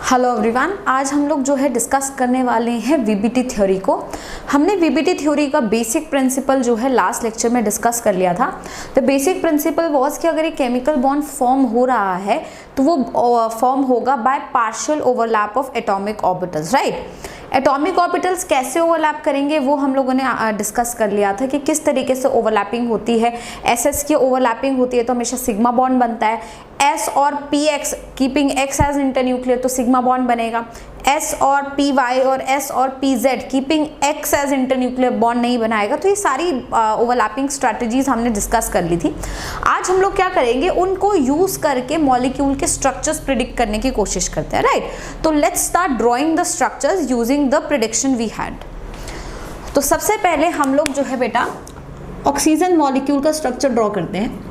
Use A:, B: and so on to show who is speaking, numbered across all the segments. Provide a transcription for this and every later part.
A: Hello everyone, आज हम लोग जो है डिस्कस करने वाले हैं वीबीटी थ्योरी को। हमने वीबीटी थ्योरी का बेसिक प्रिंसिपल जो है लास्ट लेक्चर में डिस्कस कर लिया था। द बेसिक प्रिंसिपल वाज कि अगर एक केमिकल बॉन्ड फॉर्म हो रहा है तो वो फॉर्म होगा by partial overlap of atomic orbitals, right. Atomic orbitals कैसे ओवरलैप करेंगे वो हम लोगों ने डिस्कस कर लिया था कि किस तरीके से ओवरलैपिंग होती है। एस की ओवरलैपिंग होती है तो हमेशा सिग्मा बॉन्ड बनता है। एस और P X keeping X as internuclear तो सिग्मा बॉन्ड बनेगा। एस और पी वाई और एस और P Z keeping X as internuclear bond नहीं बनाएगा। तो ये सारी ओवरलैपिंग स्ट्रैटेजीज हमने डिस्कस कर ली थी। आज हम लोग क्या करेंगे, उनको यूज करके मॉलिक्यूल के स्ट्रक्चर्स प्रिडिक्ट करने की कोशिश करते हैं, राइट। तो let's start drawing the structures using the prediction we had. तो सबसे पहले हम लोग जो है बेटा ऑक्सीजन मॉलिक्यूल का स्ट्रक्चर ड्रॉ करते हैं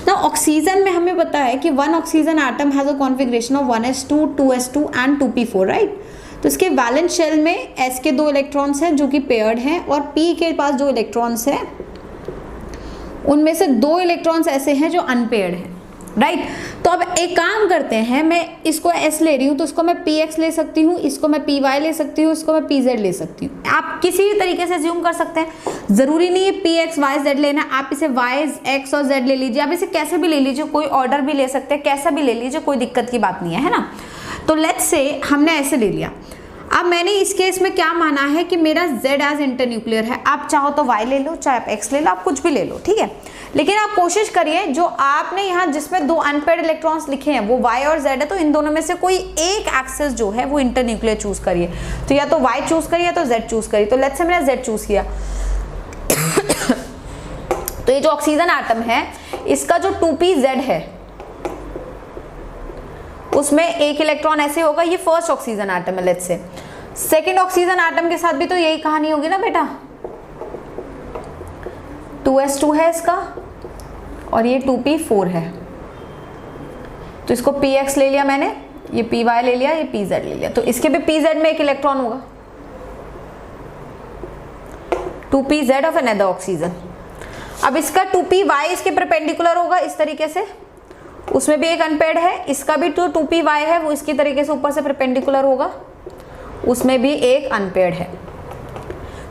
A: ना। ऑक्सीजन में हमें पता है कि one oxygen atom has a configuration of 1s2 2s2 and 2p4, right. तो इसके वैलेंस शेल में s के 2 इलेक्ट्रॉन्स हैं जो कि पेयर्ड हैं और p के पास जो इलेक्ट्रॉन्स हैं उनमें से 2 इलेक्ट्रॉन्स ऐसे हैं जो अनपेयर्ड हैं, राइट। तो अब एक काम करते हैं, मैं इसको s ले रही हूँ तो इसको मैं px ले सकती हूँ, इसको मैं py ले सकती हूँ, इसको मैं pz ले सकती हूँ। आप किसी भी तरीके से ज्यूम कर सकते हैं, जरूरी नहीं है px y z लेना। आप इसे y x और z ले लीजिए, आप इसे कैसे भी ले लीजिए, कोई ऑर्डर भी ले सकते हैं, कैसा भी ले लीजिए, कोई दिक्कत की बात नहीं है ना। तो लेट्स से हमने ऐसे ले लिया। अब मैंने इस केस में क्या माना है कि मेरा z एज इंटरन्यूक्लियर है। आप चाहो तो y ले लो, चाहे आप x ले लो, आप कुछ भी ले लो, ठीक है। लेकिन आप कोशिश करिए जो आपने यहाँ जिसमें 2 अनपेयर्ड इलेक्ट्रॉन्स लिखे हैं वो y और z है, तो इन दोनों में से कोई एक एक्सेस जो है वो इंटरन्यूक्लियर चूज करिए। तो या तो y चूज करिए या तो z चूज करिए। तो लेट्स से मैंने z चूज किया। तो ये जो ऑक्सीजन एटम है इसका जो 2pz है उसमें एक इलेक्ट्रॉन ऐसे होगा, ये फर्स्ट ऑक्सीजन एटम है। Let's say second oxygen atom के साथ भी तो यही कहानी होगी ना बेटा। 2s2 है इसका और ये 2p4 है। तो इसको px ले लिया मैंने, ये py ले लिया, ये pz ले लिया। तो इसके भी pz में एक इलेक्ट्रॉन होगा, 2pz ऑफ अनदर ऑक्सीजन। अब इसका 2py इसके परपेंडिकुलर होगा इस तरीके से, उसमें भी एक अनपेयर्ड है। इसका भी 2py है, वो इसकी तरीके से ऊपर से परपेंडिकुलर होगा, उसमें भी एक अनपेयर्ड है।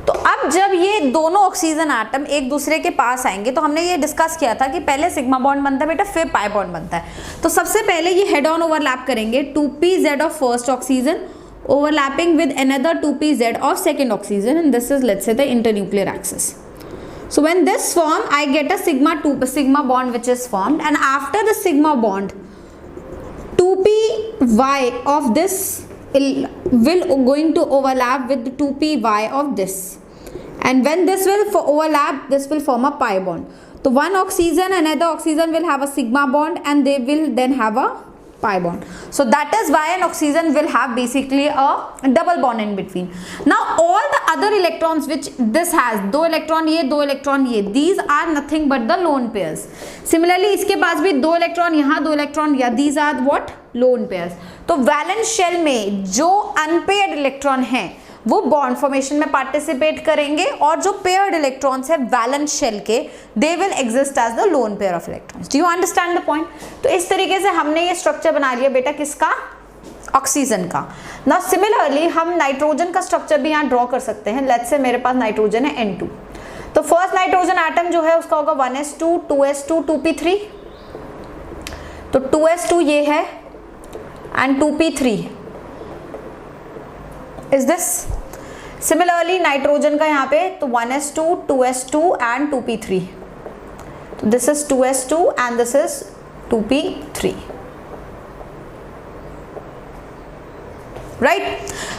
A: तो अब जब ये दोनों ऑक्सीजन एटम एक दूसरे के पास आएंगे तो हमने ये डिस्कस किया था कि पहले सिग्मा बॉन्ड बनता है बेटा, फिर पाई बॉन्ड बनता है। तो सबसे पहले ये हेड ऑन ओवरलैप करेंगे, 2pz of first oxygen overlapping with another 2pz of second oxygen, and this is, let's say, the internuclear axis. So when this form, I get a sigma bond which is formed, and after the sigma bond 2py of this will going to overlap with 2py of this, and when this will overlap, this will form a pi bond. So one oxygen and another oxygen will have a sigma bond and they will then have a pi bond. So that is why an oxygen will have basically a double bond in between. Now all the other electrons which this has, 2 electron ये, 2 electron ये, these are nothing but the lone pairs. Similarly इसके पास भी 2 electron यहाँ, 2 electron या, these are what? Lone pairs. तो valence shell में जो unpaired electron हैं वो बॉन्ड फॉर्मेशन में पार्टिसिपेट करेंगे और जो पेयर्ड इलेक्ट्रॉन्स है वैलेंस शेल के, they will exist as the lone pair of electrons. Do you understand the point? तो इस तरीके से हमने ये स्ट्रक्चर बना लिया बेटा, किसका? ऑक्सीजन का। नाउ सिमिलरली हम नाइट्रोजन का स्ट्रक्चर भी यहाँ ड्रॉ कर सकते हैं। लेट्स से मेरे पास नाइट्रोजन है N2, तो फर्स्ट नाइट्रोजन एटम जो है उसका होगा 1s2 2s2 2p3। तो 2s2 ये है and 2p3 is this. Similarly nitrogen का यहाँ पे तो 1s2 2s2 एंड 2p3। तो this is 2s2 and this is 2p3, right.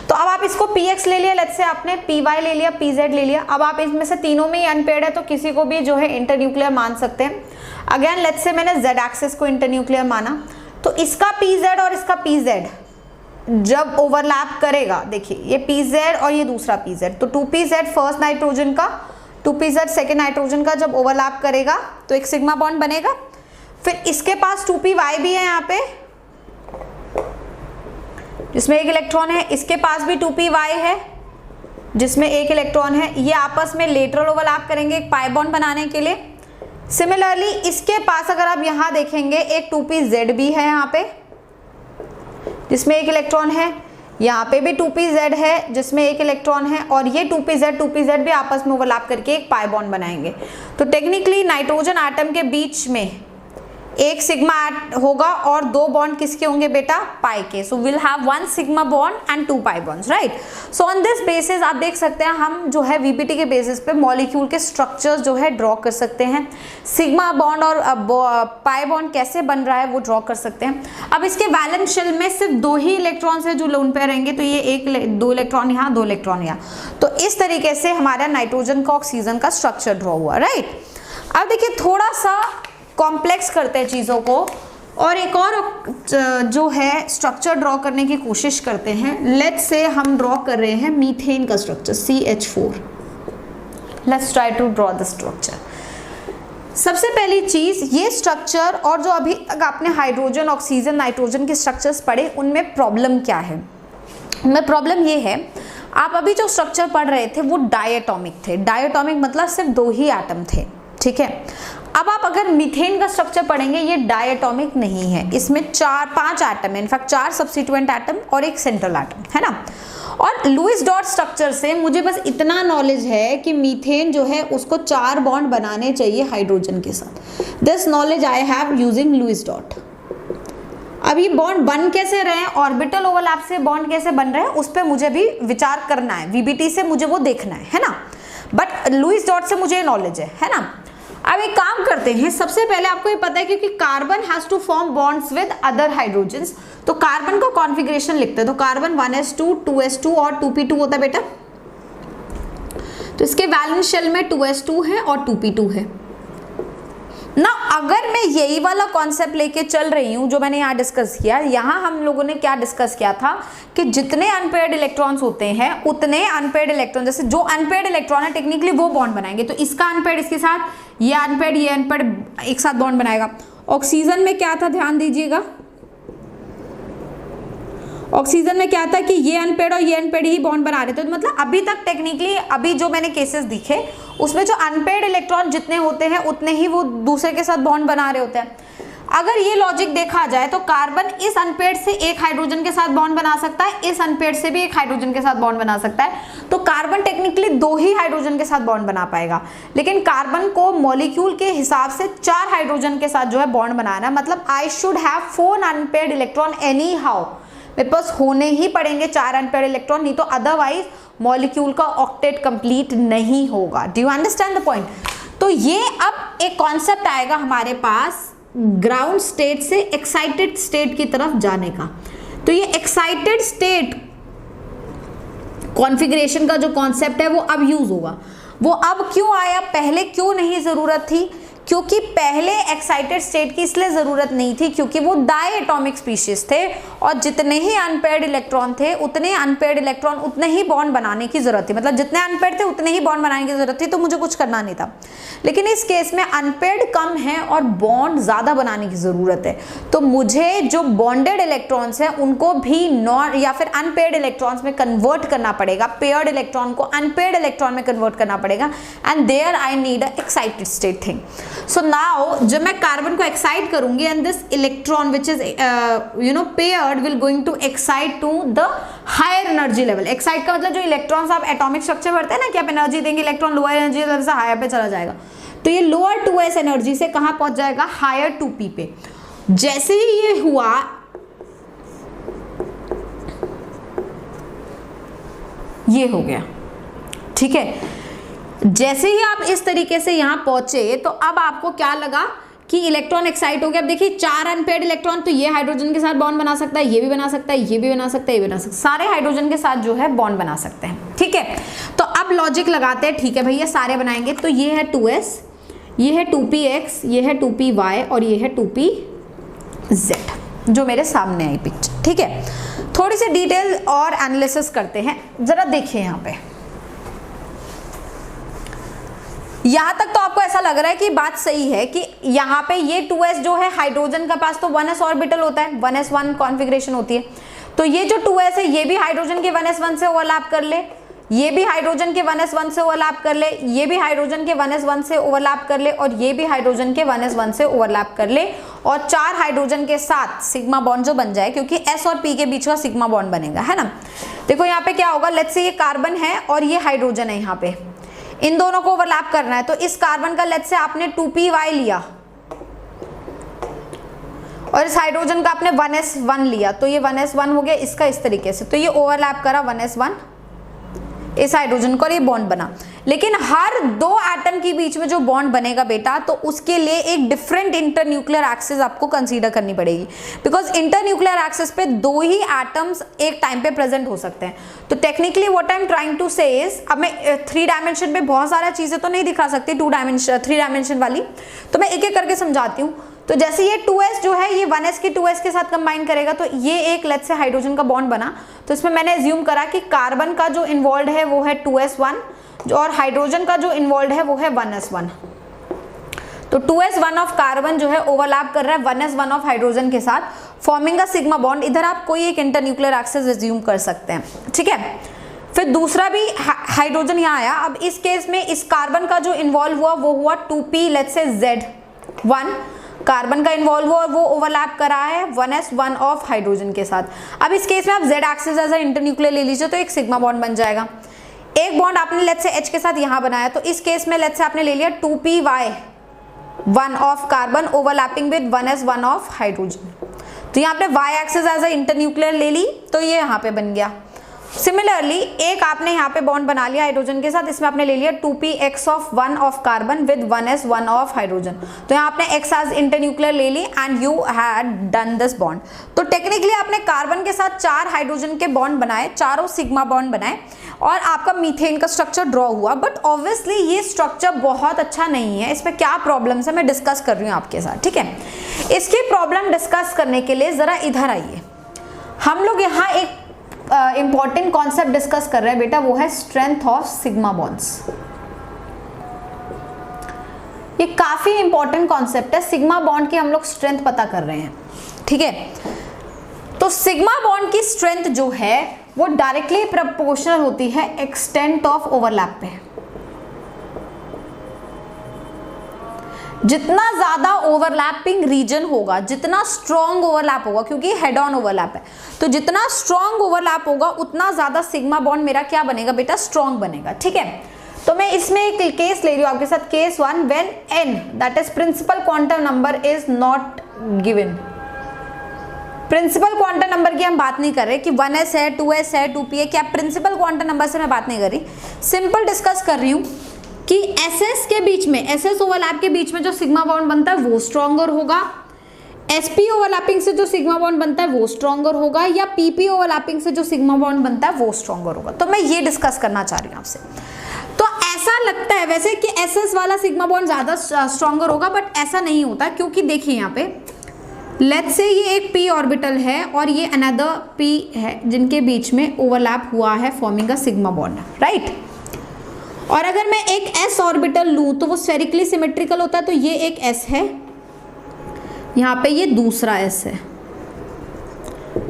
A: तो अब आप इसको px ले लिया, लेट्स से आपने py ले लिया, pz ले लिया। अब आप इसमें से तीनों में ही अनपेयर्ड है तो किसी को भी जो है इंटरन्यूक्लियर मान सकते हैं। अगेन लेट्स से मैंने z एक्सिस को इंटरन्यूक्लियर माना, तो इसका pz और इसका pz जब ओवरलैप करेगा, देखिए ये pz और ये दूसरा pz, तो 2pz फर्स्ट नाइट्रोजन का, 2pz सेकेंड नाइट्रोजन का जब ओवरलैप करेगा तो एक सिग्मा बॉन्ड बनेगा। फिर इसके पास 2py भी है यहाँ पे जिसमें एक इलेक्ट्रॉन है, इसके पास भी 2py है जिसमें एक इलेक्ट्रॉन है। ये आपस में लेटरल ओवरलैप करेंगे एक पाई बॉन्ड बनाने के लिए। सिमिलरली इसके पास अगर आप यहाँ देखेंगे एक 2pz भी है यहाँ पे, जिसमें एक इलेक्ट्रॉन है, यहाँ पे भी 2pz है जिसमें एक इलेक्ट्रॉन है, और ये 2pz भी आपस में ओवरलैप करके एक पाई बॉन्ड बनाएंगे। तो टेक्निकली नाइट्रोजन एटम के बीच में एक सिग्मा होगा और 2 बॉन्ड किसके होंगे बेटा, पाई के। So will have 1 sigma bond and 2 pi bonds, right. So on this basis आप देख सकते हैं हम जो है वीबीटी के बेसिस पे मॉलिक्यूल के स्ट्रक्चर्स जो है ड्रॉ कर सकते हैं। सिग्मा बॉन्ड और पाई बॉन्ड कैसे बन रहा है वो ड्रॉ कर सकते हैं। अब इसके वैलेंस शेल में सिर्फ 2 ही इलेक्ट्रॉन्स है जो लोन पेयर रहेंगे, तो ये 2 इलेक्ट्रॉन यहाँ, 2 इलेक्ट्रॉन यहाँ। तो इस तरीके से हमारा नाइट्रोजन का ऑक्सीजन का स्ट्रक्चर ड्रॉ हुआ, राइट। अब देखिए थोड़ा सा कॉम्प्लेक्स करते हैं चीज़ों को और एक और जो है स्ट्रक्चर ड्रॉ करने की कोशिश करते हैं। लेट्स से हम ड्रॉ कर रहे हैं मीथेन का structure CH4। Let's try to draw the structure. सबसे पहली चीज़ ये स्ट्रक्चर और जो अभी तक आपने हाइड्रोजन, ऑक्सीजन, नाइट्रोजन के स्ट्रक्चर्स पढ़े उनमें प्रॉब्लम क्या है। उनमें प्रॉब्लम ये है, आप अभी जो स्ट्रक्चर पढ़ रहे थे वो डायटोमिक थे। डायटोमिक मतलब सिर्फ 2 ही एटम थे, ठीक है। अब आप अगर मीथेन का स्ट्रक्चर पढ़ेंगे ये डायटोमिक नहीं है, इसमें 4-5 एटम है, इनफैक्ट 4 सब्स्टिट्यूएंट एटम और एक सेंट्रल एटम है ना। और लुईस डॉट स्ट्रक्चर से मुझे बस इतना नॉलेज है कि मीथेन जो है उसको 4 बॉन्ड बनाने चाहिए हाइड्रोजन के साथ। This knowledge I have using Lewis dot. अब ये बॉन्ड बन कैसे रहे हैं, ऑर्बिटल ओवरलैप से बॉन्ड कैसे बन रहे हैं, उस पर मुझे भी विचार करना है, वीबीटी से मुझे वो देखना है ना। बट लुईस डॉट से मुझे नॉलेज है ना। अब एक काम करते हैं, सबसे पहले आपको ये पता है क्योंकि carbon has to form bonds with other hydrogens, तो कार्बन का कॉन्फ़िगरेशन लिखते हैं। तो कार्बन 1s2 2s2 और 2p2 होता है बेटा। तो इसके वैलेंस शेल में 2s2 है और 2p2 है ना। अगर मैं यही वाला कॉन्सेप्ट लेके चल रही हूँ जो मैंने यहाँ डिस्कस किया, यहाँ हम लोगों ने क्या डिस्कस किया था कि जितने अनपेयर्ड इलेक्ट्रॉन्स होते हैं उतने अनपेयर्ड इलेक्ट्रॉन, जैसे जो अनपेयर्ड इलेक्ट्रॉन है टेक्निकली वो बॉन्ड बनाएंगे। तो इसका अनपेयर्ड इसके साथ, ये अनपेयर्ड एक साथ बॉन्ड बनाएगा। ऑक्सीजन में क्या था, ध्यान दीजिएगा, ऑक्सीजन में क्या था कि ये अनपेयर्ड और ये अनपेयर्ड ही बॉन्ड बना रहे थे। तो मतलब अभी तक टेक्निकली अभी जो मैंने केसेस दिखे उसमें जो अनपेयर्ड इलेक्ट्रॉन जितने होते हैं उतने ही वो दूसरे के साथ बॉन्ड बना रहे होते हैं। अगर ये लॉजिक देखा जाए तो कार्बन इस अनपेयर्ड से एक हाइड्रोजन के साथ बॉन्ड बना सकता है, इस अनपेयर्ड से भी एक हाइड्रोजन के साथ बॉन्ड बना सकता है। तो कार्बन टेक्निकली 2 ही हाइड्रोजन के साथ बॉन्ड बना पाएगा, लेकिन कार्बन को मॉलिक्यूल के हिसाब से 4 हाइड्रोजन के साथ जो है बॉन्ड बनाना है। मतलब I should have 4 unpaired electron any how, मेरे पास होने ही पड़ेंगे 4 अनपेयर्ड इलेक्ट्रॉन, नहीं तो अदरवाइज मॉलिक्यूल का ऑक्टेट कंप्लीट नहीं होगा। Do you understand the point. तो ये अब एक कॉन्सेप्ट आएगा हमारे पास ग्राउंड स्टेट से एक्साइटेड स्टेट की तरफ जाने का। तो ये एक्साइटेड स्टेट कॉन्फ़िगरेशन का जो कॉन्सेप्ट है वो अब यूज होगा। वो अब क्यों आया, पहले क्यों नहीं जरूरत थी, क्योंकि पहले एक्साइटेड स्टेट की इसलिए ज़रूरत नहीं थी क्योंकि वो डायटोमिक स्पीशीज थे और जितने ही अनपेयर्ड इलेक्ट्रॉन थे उतने अनपेयर्ड इलेक्ट्रॉन उतने ही बॉन्ड बनाने की ज़रूरत थी। मतलब जितने अनपेयर्ड थे उतने ही बॉन्ड बनाने की ज़रूरत थी, तो मुझे कुछ करना नहीं था। लेकिन इस केस में अनपेयर्ड कम है और बॉन्ड ज़्यादा बनाने की ज़रूरत है, तो मुझे जो बॉन्डेड इलेक्ट्रॉन्स हैं उनको भी नॉन या फिर अनपेयर्ड इलेक्ट्रॉन्स में कन्वर्ट करना पड़ेगा, पेयर्ड इलेक्ट्रॉन को अनपेयर्ड इलेक्ट्रॉन में कन्वर्ट करना पड़ेगा, and there I need a excited state thing. So now जब मैं कार्बन को एक्साइट करूंगी and this electron which is paired will going to excite to the higher energy level. Excite का मतलब जो इलेक्ट्रॉन्स आप एटॉमिक स्ट्रक्चर पढ़ते हैं ना कि आप एनर्जी देंगे, इलेक्ट्रॉन लोअर एनर्जी लेवल से हायर पे चला जाएगा, तो ये लोअर 2s एनर्जी से कहां पहुंच जाएगा, हायर 2p पे। जैसे ही ये हुआ ये हो गया, ठीक है। जैसे ही आप इस तरीके से यहां पहुंचे तो अब आपको क्या लगा कि इलेक्ट्रॉन एक्साइट हो गया। अब देखिए 4 अनपेयर्ड इलेक्ट्रॉन, तो ये हाइड्रोजन के साथ बॉन्ड बना सकता है, ये भी बना सकता है, ये भी बना सकता है, ये भी बना सकता है, सारे हाइड्रोजन के साथ जो है बॉन्ड बना सकते हैं, ठीक है। तो अब लॉजिक लगाते हैं, ठीक है भैया सारे बनाएंगे। तो ये है 2s, ये है 2px, ये है 2py और ये है 2pz जो मेरे सामने आई पिक्चर, ठीक है। थोड़ी सी डिटेल और एनालिसिस करते हैं, जरा देखिए यहाँ पे। यहां तक तो आपको ऐसा लग रहा है कि बात सही है कि यहाँ पे ये 2s जो है हाइड्रोजन का पास तो 1s ऑर्बिटल होता है, 1s1 कॉन्फ़िगरेशन होती है। तो ये जो 2s है ये भी हाइड्रोजन के 1s1 से ओवरलैप कर ले, ये भी हाइड्रोजन के 1s1 से ओवरलैप कर ले, ये भी हाइड्रोजन के 1s1 से ओवरलैप कर ले और ये भी हाइड्रोजन के 1s1 से ओवरलैप कर ले। और 4 हाइड्रोजन के साथ सिग्मा बॉन्ड जो बन जाए, क्योंकि S और P के बीच का सिग्मा बॉन्ड बनेगा, है ना। देखो यहाँ पे क्या होगा, लेट्स से ये कार्बन है और ये हाइड्रोजन है, यहाँ पे इन दोनों को ओवरलैप करना है। तो इस कार्बन का लेट्स से आपने 2py लिया और इस हाइड्रोजन का आपने 1s1 लिया, तो ये 1s1 हो गया इसका इस तरीके से। तो ये ओवरलैप करा 1s1 इस हाइड्रोजन को और ये बॉन्ड बना। लेकिन हर 2 एटम के बीच में जो बॉन्ड बनेगा बेटा, तो उसके लिए एक डिफरेंट इंटरन्यूक्लियर एक्सिस आपको कंसीडर करनी पड़ेगी, बिकॉज इंटरन्यूक्लियर एक्सिस पे 2 ही एटम्स एक टाइम पे प्रेजेंट हो सकते हैं। तो technically what I am trying to say is, अब मैं 3 डायमेंशन पे बहुत सारा चीजें तो नहीं दिखा सकती 3 डायमेंशन वाली, तो मैं एक एक करके समझाती हूँ। तो जैसे ये 2s जो है ये 1s की 2s के साथ कंबाइन करेगा, तो ये एक लेट्स से हाइड्रोजन का बॉन्ड बना। तो इसमें मैंने एज्यूम करा कि कार्बन का जो इन्वॉल्व है वो है 2s1 और हाइड्रोजन का जो इन्वॉल्व है वो है 1s1। तो 2s1 ऑफ कार्बन जो है ओवरलैप कर रहा है 1s1 ऑफ हाइड्रोजन के साथ, फॉर्मिंग अ सिग्मा बॉन्ड। इधर आप कोई एक इंटरन्यूक्लियर एक्सिस एज्यूम कर सकते हैं, ठीक है। फिर दूसरा भी हाइड्रोजन यहाँ आया। अब इस केस में इस कार्बन का जो इन्वॉल्व हुआ वो हुआ 2p let's say Z1, carbon का इन्वॉल्व हुआ और वो ओवरलैप करा है 1s1 ऑफ हाइड्रोजन के साथ। अब इस केस में आप Z एक्सिस एज इंटरन्यूक्लियर ले लीजिए, तो एक सिग्मा बॉन्ड बन जाएगा। एक बॉन्ड आपने लेट्स से H के साथ यहाँ बनाया, तो इस केस में लेट्स से आपने ले लिया 2py1 of carbon overlapping with 1s1 of hydrogen. तो यहाँ आपने y एक्सिस एज इंटरन्यूक्लियर ले ली, तो ये यहाँ पे बन गया। सिमिलरली एक आपने यहाँ पे बॉन्ड बना लिया हाइड्रोजन के साथ, इसमें आपने ले लिया 2px of 1 of carbon with 1s1 of hydrogen. तो यहाँ आपने x एज इंटरन्यूक्लियर ले ली and you had done this bond. तो टेक्निकली आपने कार्बन के साथ 4 हाइड्रोजन के बॉन्ड बनाए, चारों सिग्मा बॉन्ड बनाए और आपका मीथेन का स्ट्रक्चर ड्रॉ हुआ। बट ऑब्वियसली ये स्ट्रक्चर बहुत अच्छा नहीं है, इसमें क्या प्रॉब्लम्स है मैं डिस्कस कर रही हूँ आपके साथ, ठीक है। इसकी प्रॉब्लम डिस्कस करने के लिए जरा इधर आइए। हम लोग यहाँ एक इंपॉर्टेंट कॉन्सेप्ट डिस्कस कर रहे हैं बेटा, वो है स्ट्रेंथ ऑफ सिग्मा बॉन्ड्स। ये काफी इंपॉर्टेंट कॉन्सेप्ट है, सिग्मा बॉन्ड की हम लोग स्ट्रेंथ पता कर रहे हैं, ठीक है। तो सिग्मा बॉन्ड की स्ट्रेंथ जो है वो डायरेक्टली प्रोपोर्शनल होती है एक्सटेंट ऑफ ओवरलैप पे। जितना ज्यादा ओवरलैपिंग रीजन होगा, जितना स्ट्रॉन्ग ओवरलैप होगा, क्योंकि हेड ऑन ओवरलैप है, तो जितना स्ट्रॉन्ग ओवरलैप होगा उतना ज्यादा सिग्मा बॉन्ड मेरा क्या बनेगा बेटा, स्ट्रॉन्ग बनेगा, ठीक है। तो मैं इसमें एक केस ले रही हूं आपके साथ, case 1 when n that is principal quantum number is not given. Principal quantum number की हम बात नहीं कर रहे कि 1s है 2s है 2p है, क्या प्रिंसिपल क्वांटम नंबर से मैं बात नहीं कर रही, सिंपल डिस्कस कर रही हूं कि SS के बीच में, SS ओवरलैप के बीच में जो सिग्मा बॉन्ड बनता है वो स्ट्रॉन्गर होगा, SP ओवरलैपिंग से जो सिग्मा बॉन्ड बनता है वो स्ट्रॉन्गर होगा, या PP ओवरलैपिंग से जो सिग्मा बॉन्ड बनता है वो स्ट्रॉन्गर होगा। तो मैं ये डिस्कस करना चाह रही हूँ आपसे। तो ऐसा लगता है वैसे कि SS वाला सिग्मा बॉन्ड ज्यादा स्ट्रॉन्गर होगा, बट ऐसा नहीं होता, क्योंकि देखिए यहाँ पे लेट्स से ये एक p ऑर्बिटल है और ये अनदर p है जिनके बीच में ओवरलैप हुआ है forming a sigma bond, right. और अगर मैं एक s ऑर्बिटल लूं तो वो स्फेरिकली सिमेट्रिकल होता है, तो ये एक s है, यहाँ पे ये दूसरा s है।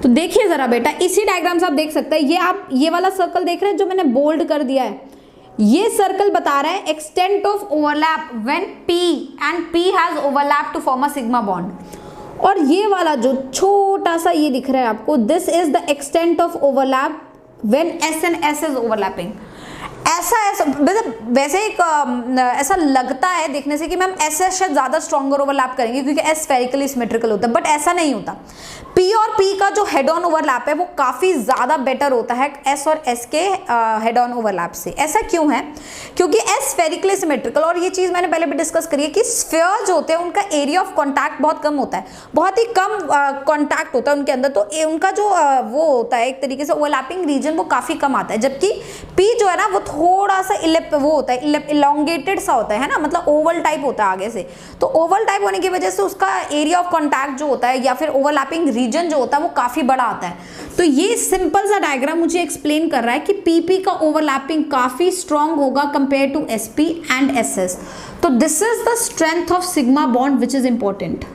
A: तो देखिए जरा बेटा, इसी डायग्राम से आप देख सकते हैं, ये आप ये वाला सर्कल देख रहे हैं जो मैंने बोल्ड कर दिया है, ये सर्कल बता रहा है extent of overlap when p and p has overlap to form a sigma bond. और ये वाला जो छोटा सा ये दिख रहा है आपको, this is the extent of overlap when s and s is overlapping. ऐसा वैसे एक ऐसा लगता है देखने से कि मैम SS शायद ज्यादा स्ट्रॉन्गर ओवरलैप करेंगे क्योंकि S स्फेरिकली सिमेट्रिकल होता है, बट ऐसा नहीं होता। P और P का जो हेड ऑन ओवरलैप है वो काफी ज्यादा बेटर होता है S और S के हेड ऑन ओवरलैप से। ऐसा क्यों है? क्योंकि S स्फेरिकली सिमेट्रिकल, और ये चीज मैंने पहले भी डिस्कस करी है कि स्फीयर जो होते हैं उनका एरिया ऑफ कॉन्टैक्ट बहुत कम होता है, बहुत ही कम कॉन्टैक्ट होता है उनके अंदर, तो उनका जो वो होता है एक तरीके से ओवरलैपिंग रीजन वो काफी कम आता है। जबकि P जो है ना वो थोड़ा सा वो होता है इलोंगेटेड सा होता है ना, मतलब ओवल टाइप होता है आगे से। तो ओवल टाइप होने की वजह से उसका एरिया ऑफ कॉन्टैक्ट जो होता है या फिर ओवरलैपिंग रीजन जो होता है वो काफी बड़ा आता है। तो ये सिंपल सा डायग्राम मुझे एक्सप्लेन कर रहा है कि PP का ओवरलैपिंग काफी स्ट्रॉन्ग होगा compare to SP and SS। तो this is the strength of sigma bond which is important.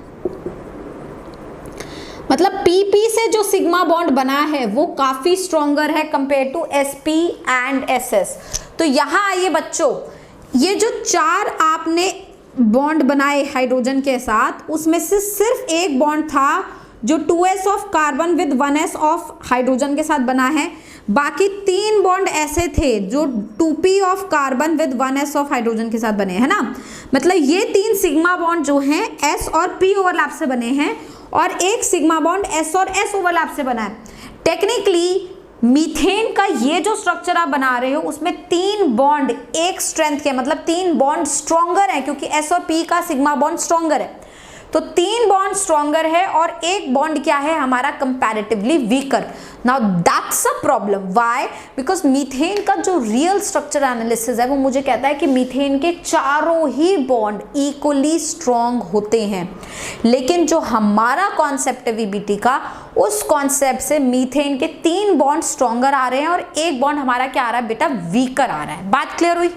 A: मतलब PP से जो सिग्मा बॉन्ड बना है वो काफी स्ट्रॉन्गर है compare to SP and SS। तो यहां आइए बच्चों, ये जो चार आपने बॉन्ड बनाए हाइड्रोजन के साथ, उसमें से सिर्फ एक बॉन्ड था जो 2s of carbon with 1s of hydrogen के साथ बना है, बाकी 3 बॉन्ड ऐसे थे जो 2p of carbon with 1s of hydrogen के साथ बने हैं ना। मतलब ये 3 सिग्मा बॉन्ड जो हैं s और p ओवरलैप से बने हैं और एक सिग्मा बॉन्ड s और s ओवरलैप से बना है। टेक्निकली मीथेन का ये जो स्ट्रक्चर आप बना रहे हो उसमें 3 बॉन्ड एक स्ट्रेंथ के, मतलब 3 बॉन्ड स्ट्रॉन्गर है क्योंकि s और p का सिग्मा बॉन्ड स्ट्रॉन्गर है, तो 3 बॉन्ड स्ट्रॉन्गर है और एक बॉन्ड क्या है हमारा comparatively weaker. Now that's a problem, why? Because methane का जो रियल स्ट्रक्चर एनालिसिस है वो मुझे कहता है कि मीथेन के चारों ही बॉन्ड इक्वली स्ट्रॉन्ग होते हैं, लेकिन जो हमारा कॉन्सेप्ट है वीबीटी का, उस कॉन्सेप्ट से मीथेन के 3 बॉन्ड स्ट्रॉन्गर आ रहे हैं और एक बॉन्ड हमारा क्या आ रहा है बेटा, वीकर आ रहा है। बात क्लियर हुई?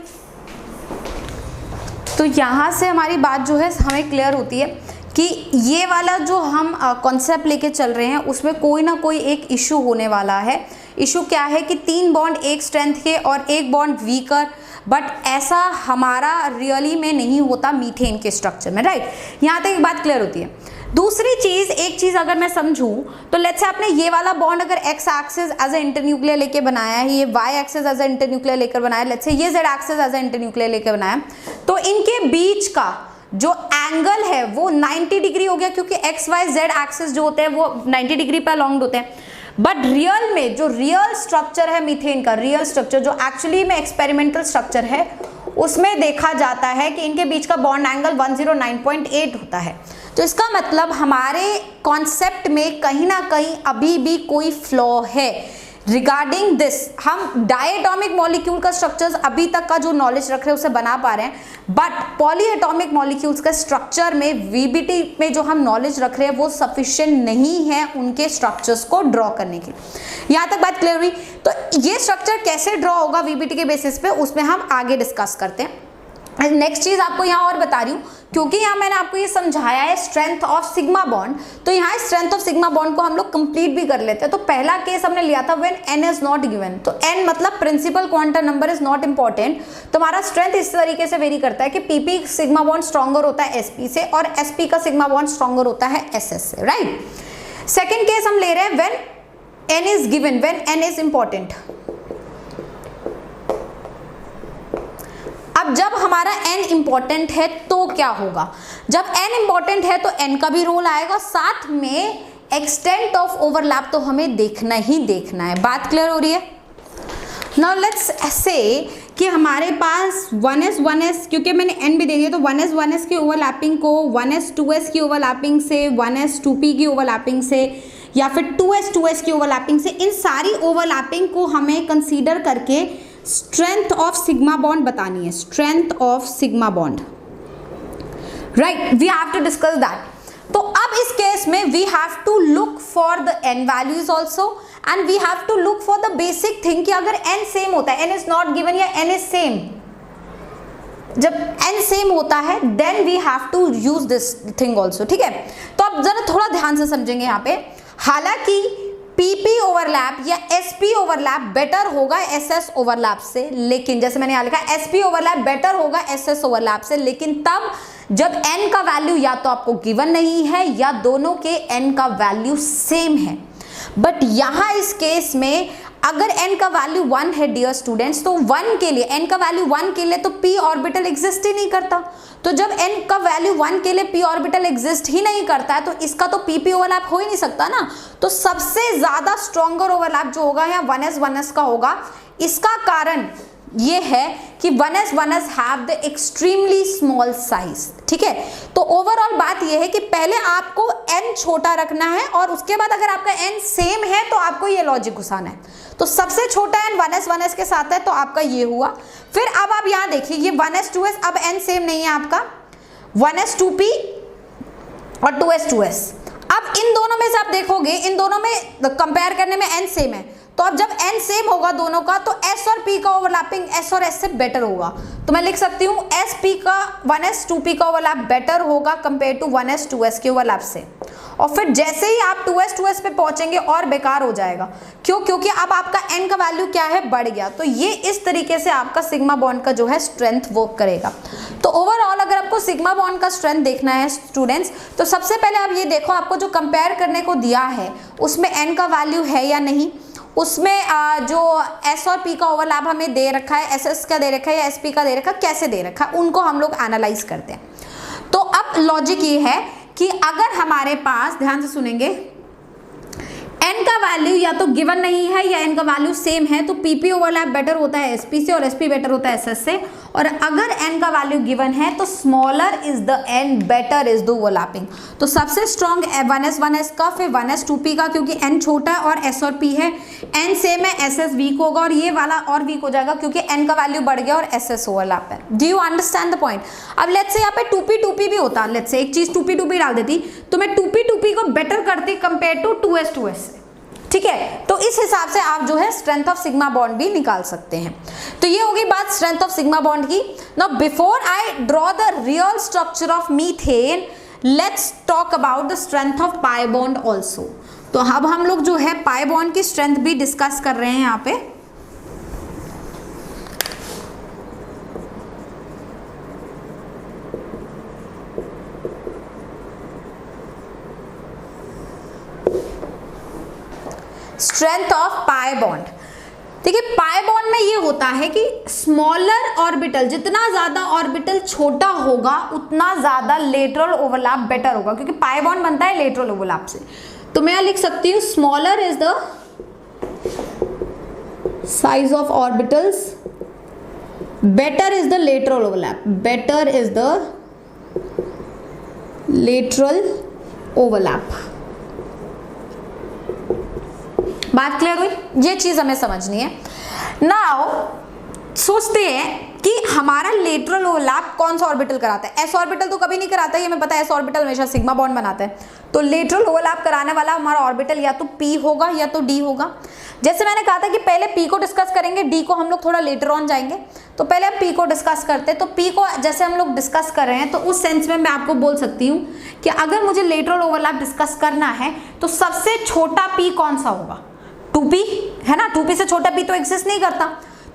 A: तो यहां से हमारी बात जो है हमें क्लियर होती है कि ये वाला जो हम कॉन्सेप्ट लेके चल रहे हैं उसमें कोई ना कोई एक इशू होने वाला है। इशू क्या है कि 3 बॉन्ड एक स्ट्रेंथ के और एक बॉन्ड वीकर, बट ऐसा हमारा रियली में नहीं होता मीथेन के स्ट्रक्चर में, राइट? यहाँ तक एक बात क्लियर होती है। दूसरी चीज, एक चीज अगर मैं समझूं तो लेट्स से आपने ये वाला बॉन्ड अगर x axis as a internuclear लेके बनाया है, ये y axis as a internuclear लेकर बनाया, लेट्स से ये z axis as a internuclear लेकर बनाया, तो इनके बीच का जो एंगल है वो 90 डिग्री हो गया क्योंकि एक्स वाई जेड एक्सिस जो होते हैं वो 90 डिग्री पे अलोंग्ड होते हैं। बट रियल में जो रियल स्ट्रक्चर है मीथेन का, रियल स्ट्रक्चर जो एक्चुअली में एक्सपेरिमेंटल स्ट्रक्चर है, उसमें देखा जाता है कि इनके बीच का बॉन्ड एंगल 109.8 होता है। तो इसका मतलब हमारे कॉन्सेप्ट में कहीं ना कहीं अभी भी कोई फ्लॉ है रिगार्डिंग दिस। हम डायटोमिक मॉलिक्यूल का स्ट्रक्चर्स अभी तक का जो नॉलेज रख रहे हैं उसे बना पा रहे हैं, बट पॉलीएटॉमिक मॉलिक्यूल्स का स्ट्रक्चर में वीबीटी में जो हम नॉलेज रख रहे हैं वो सफिशिएंट नहीं है उनके स्ट्रक्चर्स को ड्रॉ करने के लिए। यहाँ तक बात क्लियर हुई? तो ये स्ट्रक्चर कैसे ड्रॉ होगा वीबीटी के बेसिस पे, उसमें हम आगे डिस्कस करते हैं। नेक्स्ट चीज आपको यहाँ और बता रही हूँ, क्योंकि यहाँ मैंने आपको ये समझाया है स्ट्रेंथ ऑफ सिग्मा बॉन्ड, तो यहाँ स्ट्रेंथ ऑफ सिग्मा बॉन्ड को हम लोग कंप्लीट भी कर लेते हैं। तो पहला केस हमने लिया था when n is not given, तो n मतलब principal quantum number is not important. तो हमारा स्ट्रेंथ इस तरीके से वेरी करता है कि pp सिग्मा बॉन्ड स्ट्रॉन्गर होता है sp से और sp का सिग्मा बॉन्ड स्ट्रॉन्गर होता है ss से, राइट? सेकेंड केस हम ले रहे हैं when n is given, when n is important. अब जब हमारा n इंपॉर्टेंट है तो क्या होगा? जब n इंपॉर्टेंट है तो n का भी रोल आएगा, साथ में एक्सटेंट ऑफ ओवरलैप तो हमें देखना ही देखना है। बात क्लियर हो रही है? नाउ लेट्स से कि हमारे पास 1s क्योंकि मैंने n भी दे दिया, तो 1s की ओवरलैपिंग को 1s 2s की ओवरलैपिंग से, 1s 2p की ओवरलैपिंग से, या फिर 2s की ओवरलैपिंग से, इन सारी ओवरलैपिंग को हमें कंसीडर करके स्ट्रेंथ ऑफ सिग्मा बॉन्ड बतानी है। Strength of sigma bond, right? We have to discuss that. तो अब इस केस में we have to look for the n values also and we have to look for the basic thing कि अगर n same होता है, n is not given या n is same, जब n सेम होता है then we have to use this thing also, ठीक है? तो अब जरा थोड़ा ध्यान से समझेंगे यहाँ पे। हालांकि PP ओवरलैप या SP ओवरलैप बेटर होगा SS ओवरलैप से, लेकिन जैसे मैंने यहाँ लिखा SP ओवरलैप बेटर होगा SS ओवरलैप से, लेकिन तब जब n का वैल्यू या तो आपको गिवन नहीं है या दोनों के n का वैल्यू सेम है। बट यहाँ इस केस में अगर n का वैल्यू 1 है डियर स्टूडेंट्स, तो 1 के लिए, n का वैल्यू 1 के लिए तो p ऑर्बिटल एग्जिस्ट ही नहीं करता। तो जब n का वैल्यू 1 के लिए p ऑर्बिटल एग्जिस्ट ही नहीं करता है तो इसका तो pp ओवरलैप हो ही नहीं सकता ना। तो सबसे ज्यादा स्ट्रॉन्गर ओवरलैप जो होगा यहाँ 1s का होगा। इसका कारण ये है कि 1s have the extremely small size, ठीक है? तो ओवरऑल बात ये है कि पहले आपको n छोटा रखना है और उसके बाद अगर आपका n सेम है तो आपको ये लॉजिक घुसाना है। तो सबसे छोटा n 1s के साथ है तो आपका ये हुआ। फिर अब आप यहाँ देखिए ये 1s 2s, अब n सेम नहीं है आपका, 1s 2p और 2s। अब इन दोनों में से आप देखोगे, इन दोनों में कंपेयर करने में n सेम है, तो अब जब n सेम होगा दोनों का तो s और p का ओवरलैपिंग s और s से बेटर होगा। तो मैं लिख सकती हूँ sp का 1s 2p का ओवरलैप बेटर होगा कंपेयर टू 1s 2s के ओवरलैप से। और फिर जैसे ही आप 2s पे पहुंचेंगे और बेकार हो जाएगा। क्यों? क्योंकि अब आपका n का वैल्यू क्या है, बढ़ गया। तो ये इस तरीके से आपका सिग्मा बॉन्ड का जो है स्ट्रेंथ वर्क करेगा। तो ओवरऑल अगर आपको सिग्मा बॉन्ड का स्ट्रेंथ देखना है स्टूडेंट्स, तो सबसे पहले आप ये देखो, आपको जो कंपेयर करने को दिया है उसमें n का वैल्यू है या नहीं, उसमें जो s और p का ओवरलैप हमें दे रखा है, ss का दे रखा है या sp का दे रखा है, कैसे दे रखा है, उनको हम लोग एनालाइज करते हैं। तो अब लॉजिक ये है कि अगर हमारे पास, ध्यान से सुनेंगे, n का वैल्यू या तो गिवन नहीं है या n का वैल्यू सेम है, तो pp ओवरलैप बेटर होता है sp से और sp बेटर होता है ss से। और अगर n का वैल्यू गिवन है तो smaller is the n, better is the overlapping. तो सबसे स्ट्रॉन्ग 1s का, फिर 1s 2p का, क्योंकि n छोटा है और s और p है, n सेम है, ss वीक होगा और ये वाला और वीक हो जाएगा क्योंकि n का वैल्यू बढ़ गया और ss ओवरलैप है। Do you understand the point? अब लेट्स से यहाँ पे 2p भी होता, लेट्स से एक चीज 2p डाल देती तो मैं 2p को बेटर करती कंपेयर टू 2s से, ठीक है। तो इस हिसाब से आप जो है स्ट्रेंथ ऑफ सिग्मा बॉन्ड भी निकाल सकते हैं। तो ये होगी बात स्ट्रेंथ ऑफ सिग्मा बॉन्ड की। Now before I draw the real structure of methane, let's talk about the strength of pi bond also. तो अब हम लोग जो है पाई बॉन्ड की स्ट्रेंथ भी डिस्कस कर रहे हैं यहाँ पे। स्ट्रेंथ ऑफ पाई बॉन्ड, देखिए पाई बॉन्ड में ये होता है कि स्मॉलर ऑर्बिटल, जितना ज्यादा ऑर्बिटल छोटा होगा उतना ज्यादा लेटरल ओवरलैप बेटर होगा, क्योंकि पाई बॉन्ड बनता है लेटरल ओवरलैप से। तो मैं लिख सकती हूँ smaller is the size of orbitals, better is the lateral overlap, better is the lateral overlap. बात क्लियर हुई? ये चीज हमें समझनी है। नाउ सोचते हैं कि हमारा लेटरल ओवरलैप कौन सा ऑर्बिटल कराता है। एस ऑर्बिटल तो कभी नहीं कराता, ये हमें पता है, एस ऑर्बिटल हमेशा सिग्मा बॉन्ड बनाता है। तो लेटरल ओवरलैप कराने वाला हमारा ऑर्बिटल या तो पी होगा या तो डी होगा। जैसे मैंने कहा था कि पहले पी को डिस्कस करेंगे, डी को हम लोग थोड़ा लेटर ऑन जाएंगे। तो पहले आप पी को डिस्कस करते हैं। तो पी को जैसे हम लोग डिस्कस कर रहे हैं तो उस सेंस में मैं आपको बोल सकती हूँ कि अगर मुझे लेटरल ओवरलैप डिस्कस करना है तो सबसे छोटा पी कौन सा होगा? 2p है ना, 2p से छोटा p तो एग्जिस्ट नहीं करता।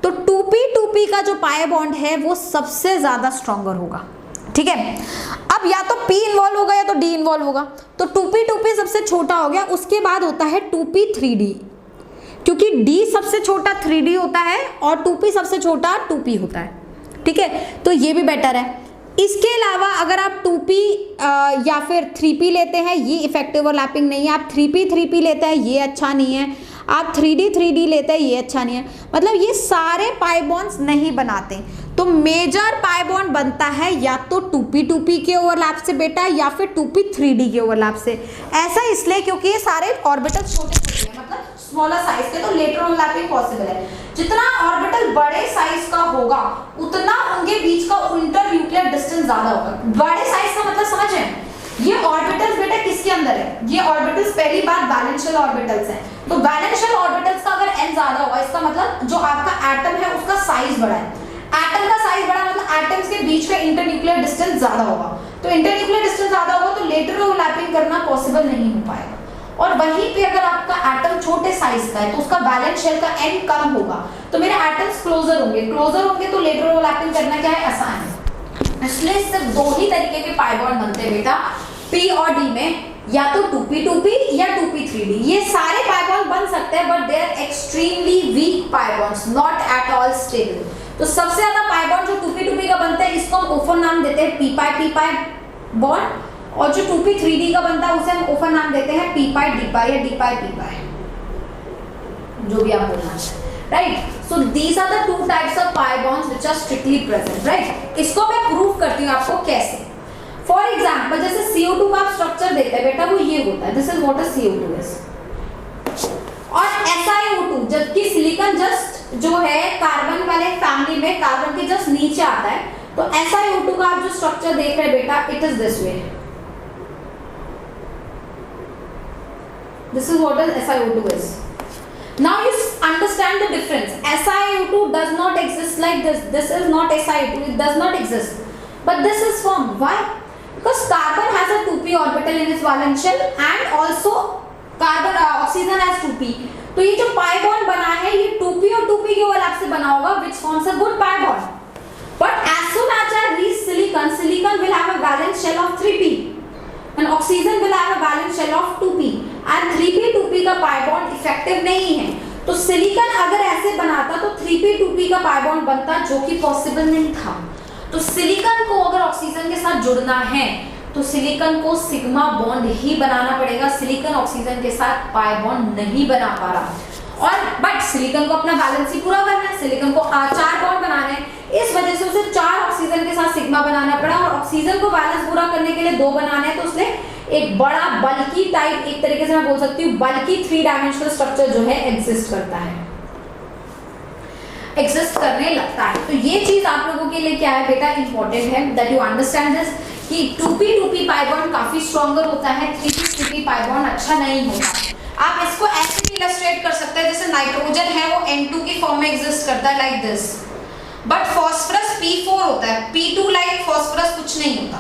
A: तो 2p का जो पाई बॉन्ड है वो सबसे ज्यादा स्ट्रॉन्गर होगा, ठीक है। अब या तो p इन्वॉल्व होगा या तो d इन्वॉल्व होगा। तो 2p सबसे छोटा हो गया, उसके बाद होता है 2p 3d, क्योंकि d सबसे छोटा 3d होता है और 2p सबसे छोटा 2p होता है, ठीक है। तो ये भी बेटर है। इसके अलावा अगर आप 2p या फिर 3p लेते हैं, ये इफेक्टिव ओवरलैपिंग नहीं है। आप 3p लेते हैं, ये अच्छा नहीं है। आप 3d लेते हैं, ये अच्छा नहीं है। मतलब ये सारे पाई बॉन्ड्स नहीं बनाते। तो मेजर पाई बॉन्ड बनता है या तो 2p के ओवरलैप से बेटा या फिर 2p 3d के ओवरलैप से। ऐसा इसलिए क्योंकि ये सारे ऑर्बिटल छोटे छोटे हैं, मतलब स्मॉलर साइज के, तो लेटरल ओवरलैपिंग पॉसिबल है। जितना ऑर्बिटल बड़े साइज का होगा उतना उनके बीच का इंटरन्यूक्लियर डिस्टेंस ज्यादा होगा। बड़े साइज का मतलब समझें, ये ऑर्बिटल्स बेटा किसके अंदर है? ये ऑर्बिटल्स पहली बात वैलेंशियल ऑर्बिटल्स हैं। तो वैलेंशियल ऑर्बिटल्स का अगर n ज्यादा होगा, इसका मतलब जो आपका एटम है उसका साइज बड़ा है। एटम का साइज बड़ा मतलब एटम्स के बीच में इंटरन्यूक्लियर डिस्टेंस ज्यादा होगा। तो इंटरन्यूक्लियर डिस्टेंस ज्यादा होगा तो लेटरल ओवरलैपिंग करना पॉसिबल नहीं हो पाएगा। और वहीं पे अगर आपका एटम छोटे साइज का है तो उसका वैलेंस शेल का n कम होगा, तो मेरे एटम्स क्लोजर होंगे तो लेटरल ओवरलैपिंग करना क्या है? आसान है। इसलिए सिर्फ दो ही तरीके के पाई बॉन्ड बनते हैं बेटा, p और d में, या तो 2p या 2p 3d। ये सारे पाई बॉन्ड बन सकते हैं but they are extremely weak pi bonds, not at all stable. तो सबसे ज्यादा पाई बॉन्ड जो 2p का बनता है इसको हम ओफर नाम देते हैं p पाई बॉन्ड, और जो 2p 3d का बनता है उसे हम ओफर नाम देते हैं p पाई d पाई या d पाई p पाई, जो भी आप बोलना चाहें, right. So these are the two types of pi bonds which are strictly present, right. इसको मैं प्रूव करती हूँ आपको कैसे। फॉर एग्जाम्पल जैसे CO2 का आप स्ट्रक्चर देते हैं बेटा, वो ये होता है, this is what a CO2 is. और SiO2, जबकि सिलिकॉन जस्ट जो है कार्बन वाले फैमिली में कार्बन के जस्ट नीचे आता है, तो SiO2 का आप जो स्ट्रक्चर देख रहे हैं बेटा, it is this way. This is what SiO2 is. Now you understand the difference. SiO2 does not exist like this. This is not SiO2. It does not exist. But this is formed. Why? Because carbon has a 2p orbital in its valence shell and also carbon oxygen has 2p. तो ये जो pi bond बना है ये 2p और 2p के overlap से बना होगा, which forms a good pi bond. But as soon as I silicon, silicon will have a valence shell of 3p and oxygen will have a valence shell of 2p and 3p 2p का pi bond effective नहीं है। तो silicon अगर ऐसे बनाता तो 3p 2p का pi bond बनता, जो कि पॉसिबल नहीं था। तो सिलिकॉन को अगर ऑक्सीजन के साथ जुड़ना है तो सिलिकॉन को सिग्मा बॉन्ड ही बनाना पड़ेगा। सिलिकॉन ऑक्सीजन के साथ पाई बॉन्ड नहीं बना पा रहा, और बट सिलिकॉन को अपना बैलेंस ही पूरा करना है, सिलिकॉन को 4 बॉन्ड बनाने हैं, इस वजह से उसे 4 ऑक्सीजन के साथ सिग्मा बनाना पड़ा, और ऑक्सीजन को बैलेंस पूरा करने के लिए 2 बनाने हैं, तो उसने एक बड़ा बल्की टाइप, एक तरीके से मैं बोल सकती हूँ बल्की 3 डायमेंशनल स्ट्रक्चर जो है एग्जिस्ट करता है, एग्जिस्ट करने लगता है। तो ये चीज आप लोगों के लिए क्या है बेटा, इंपॉर्टेंट है दैट यू अंडरस्टैंड दिस कि 2p पाई बॉन्ड काफी स्ट्रॉन्गर होता है, 3p पाई बॉन्ड अच्छा नहीं होता। आप इसको ऐसे भी इलस्ट्रेट कर सकते हैं, जैसे नाइट्रोजन है वो N2 की फॉर्म में एग्जिस्ट करता है like this, but phosphorus P4 होता है, P2 लाइक फास्फोरस कुछ नहीं होता,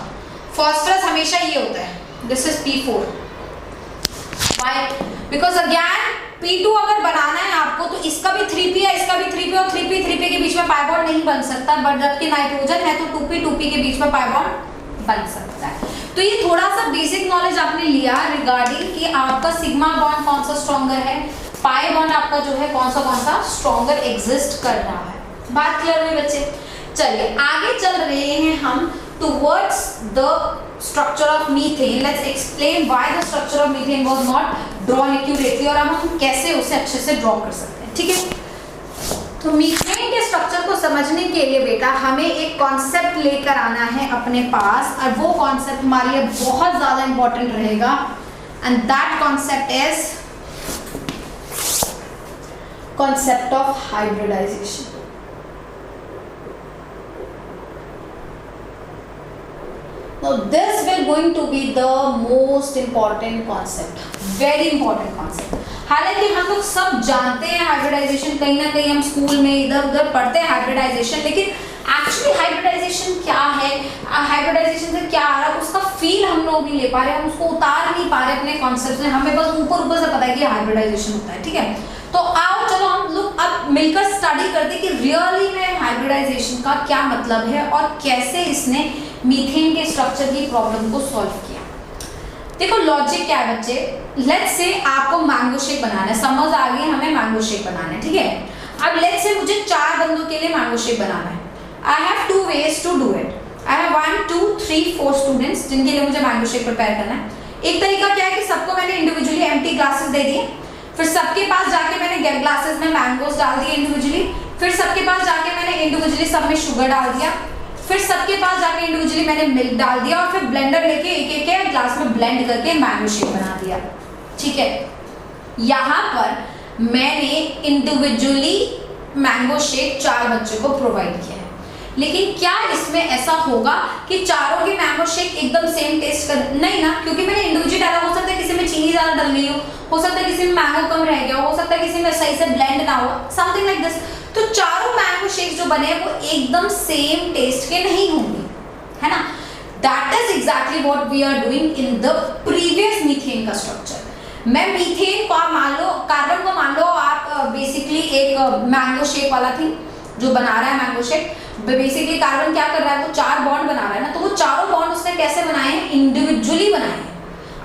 A: फास्फोरस हमेशा ये होता है, this is P4। Why? Because again P2 अगर बनाना है आपको तो इसका भी 3p है, इसका भी 3p, और 3p के बीच में पाई बॉन्ड नहीं बन सकता, बट जबकि नाइट्रोजन है तो 2p के बीच में पाई बॉन्ड बन सकता है। तो ये थोड़ा सा बेसिक नॉलेज आपने लिया रिगार्डिंग कि आपका सिग्मा बॉन्ड कौन सा स्ट्रॉन्गर है, पाई बॉन्ड आपका जो है कौन सा स्ट्रॉन्गर एग्जिस्ट कर रहा है। बात क्लियर हुई बच्चे? चलिए आगे चल रहे हैं हम towards the structure of methane. Let's explain why the structure of methane was not drawn accurately, और अब हम कैसे उसे अच्छे से ड्रॉ कर सकते हैं। ठीक है, तो मीथेन के स्ट्रक्चर को समझने के लिए बेटा हमें एक कॉन्सेप्ट लेकर आना है अपने पास, और वो कॉन्सेप्ट हमारे लिए बहुत ज्यादा इंपॉर्टेंट रहेगा, and that concept is concept of hybridization. Now this will going to be the most important concept, very important concept। हालांकि हम लोग सब जानते हैं हाइब्रिडाइजेशन, कहीं ना कहीं हम स्कूल में इधर उधर पढ़ते हैं हाइब्रिडाइजेशन, लेकिन एक्चुअली हाइब्रिडाइजेशन क्या है, हाइब्रिडाइजेशन से क्या आ रहा है उसका फील हम लोग नहीं ले पा रहे, हम उसको उतार नहीं पा रहे अपने कॉन्सेप्ट में, हमें बस ऊपर ऊपर से पता है कि हाइब्रिडाइजेशन होता है। ठीक है, तो आओ चलो हम लोग अब मिलकर स्टडी करते हैं कि रियली में हाइब्रिडाइजेशन का क्या मतलब है और कैसे इसने मीथेन के स्ट्रक्चर की प्रॉब्लम को सॉल्व किया। देखो लॉजिक क्या है बच्चे, लेट्स से आपको मैंगो शेक बनाना है, समझ आ गई हमें मैंगो शेक बनाना है। ठीक है, अब लेट्स से मुझे 4 बंदों के लिए मैंगो शेक बनाना है। I have 2 ways to do it. I have 1 2 3 4 students जिनके लिए मुझे मैंगो शेक प्रिपेयर करना है। एक तरीका क्या है कि सबको मैंने इंडिविजुअली एम्प्टी ग्लासेस दे दिए, फिर सबके पास जाके मैंने ग्लासेस में मैंगोस डाल दिए इंडिविजुअली, फिर सबके पास जाके मैंने इंडिविजुअली सब में शुगर डाल दिया, फिर सबके पास जाके इंडिविजुअली मैंने मिल्क डाल दिया, और फिर ब्लेंडर लेके एक एक ग्लास में ब्लेंड करके मैंगो शेक बना दिया। ठीक है, यहाँ पर मैंने इंडिविजुअली मैंगो शेक 4 बच्चों को प्रोवाइड किया है, लेकिन क्या इसमें ऐसा होगा कि चारों के मैंगो शेक एकदम सेम टेस्ट कर, नहीं ना, क्योंकि मैंने इंडिविजुअली डाला, हो सकता है किसी में चीनी ज्यादा डल गई हो सकता है किसी में मैंगो कम रह गया हो सकता है किसी में सही से ब्लेंड ना हो, समथिंग लाइक दिस। तो चारों मैंगो शेक्स जो बने हैं वो एकदम सेम टेस्ट के नहीं होंगे, है ना। That is exactly what we are doing in the previous methane का स्ट्रक्चर। मैं मीथेन को मान लो, कार्बन को मान लो आप बेसिकली एक मैंगो शेक वाला थी जो बना रहा है मैंगो शेक, बेसिकली कार्बन क्या कर रहा है, वो 4 बॉन्ड बना रहा है ना, तो वो चारों बॉन्ड उसने कैसे बनाए हैं, इंडिविजुअली बनाए हैं।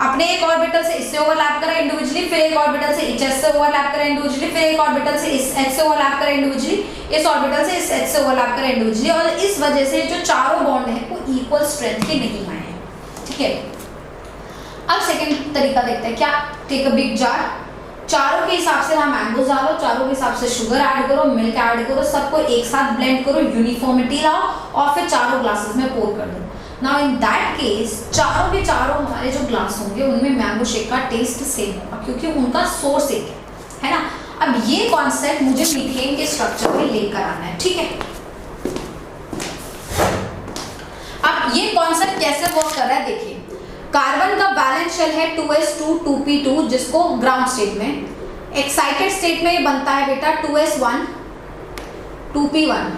A: अपने एक ऑर्बिटल से इससे ओवरलैप करा इंडिविजुअली, फिर एक ऑर्बिटल से एच से ओवरलैप करा इंडिविजुअली, फिर एक ऑर्बिटल से इस एच से ओवरलैप करा इंडिविजुअली, इस ऑर्बिटल से इस एच से ओवरलैप करा इंडिविजुअली, और इस वजह से जो चारों बॉन्ड है वो इक्वल स्ट्रेंथ के नहीं आए हैं। ठीक है, अब सेकंड तरीका देखते हैं, क्या, टेक अ बिग जार, चारों के हिसाब से वहां मैंगोज डालो, चारों के हिसाब से शुगर ऐड करो, मिल्क ऐड करो, सबको एक साथ ब्लेंड करो, यूनिफॉर्मिटी लाओ, और फिर चारों ग्लासेस में पोर कर दो। नाउ इन दैट केस चारों के चारों हमारे जो ग्लास होंगे उनमें मैंगो शेक का टेस्ट सेम होगा, क्योंकि उनका सोर्स एक है ना। अब ये कॉन्सेप्ट मुझे मीथेन के स्ट्रक्चर में लेकर आना है। ठीक है, अब ये कॉन्सेप्ट कैसे वर्क कर रहा है देखिए, कार्बन का बैलेंस शेल है 2s2 2p2, जिसको ग्राउंड स्टेट में, एक्साइटेड स्टेट में ये बनता है बेटा 2s1 2p1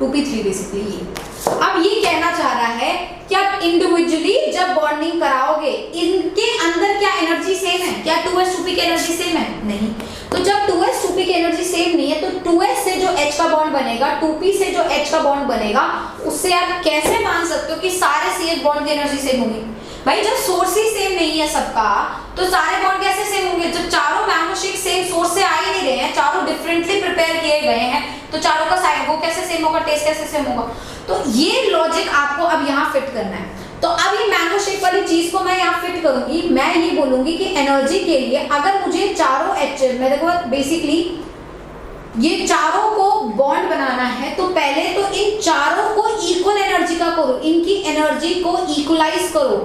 A: 2p3 बेसिकली ये। अब ये कहना चाह रहा है कि आप इंडिविजुअली जब बॉन्डिंग कराओगे इनके अंदर क्या एनर्जी सेम है? क्या 2s2p की एनर्जी सेम है? नहीं। तो जब 2s2p की एनर्जी सेम नहीं है तो 2s से जो H का बॉन्ड बनेगा, 2p से जो H का बॉन्ड बनेगा, उससे आप कैसे मान सकते हो कि सारे CH बॉन्ड की एनर्जी सेम होगी? भाई जब सोर्स ही सेम नहीं है सबका तो सारे बॉन्ड कैसे सेम होंगे? जब चारों मैंगो शेक सेम सोर्स से आ ही नहीं रहे हैं, चारों डिफरेंटली प्रिपेयर किए गए हैं, तो चारों का साइड वो कैसे सेम होगा, टेस्ट कैसे सेम होगा? तो ये लॉजिक आपको अब यहाँ फिट करना है। तो अब ये मैंगो शेक वाली चीज को मैं यहाँ फिट करूंगी, मैं ये बोलूंगी कि एनर्जी के लिए अगर मुझे चारों H, मैं देखो बेसिकली ये चारों को बॉन्ड बनाना है तो पहले तो इन चारों को इक्वल एनर्जी का करो, इनकी एनर्जी को इक्वलाइज करो,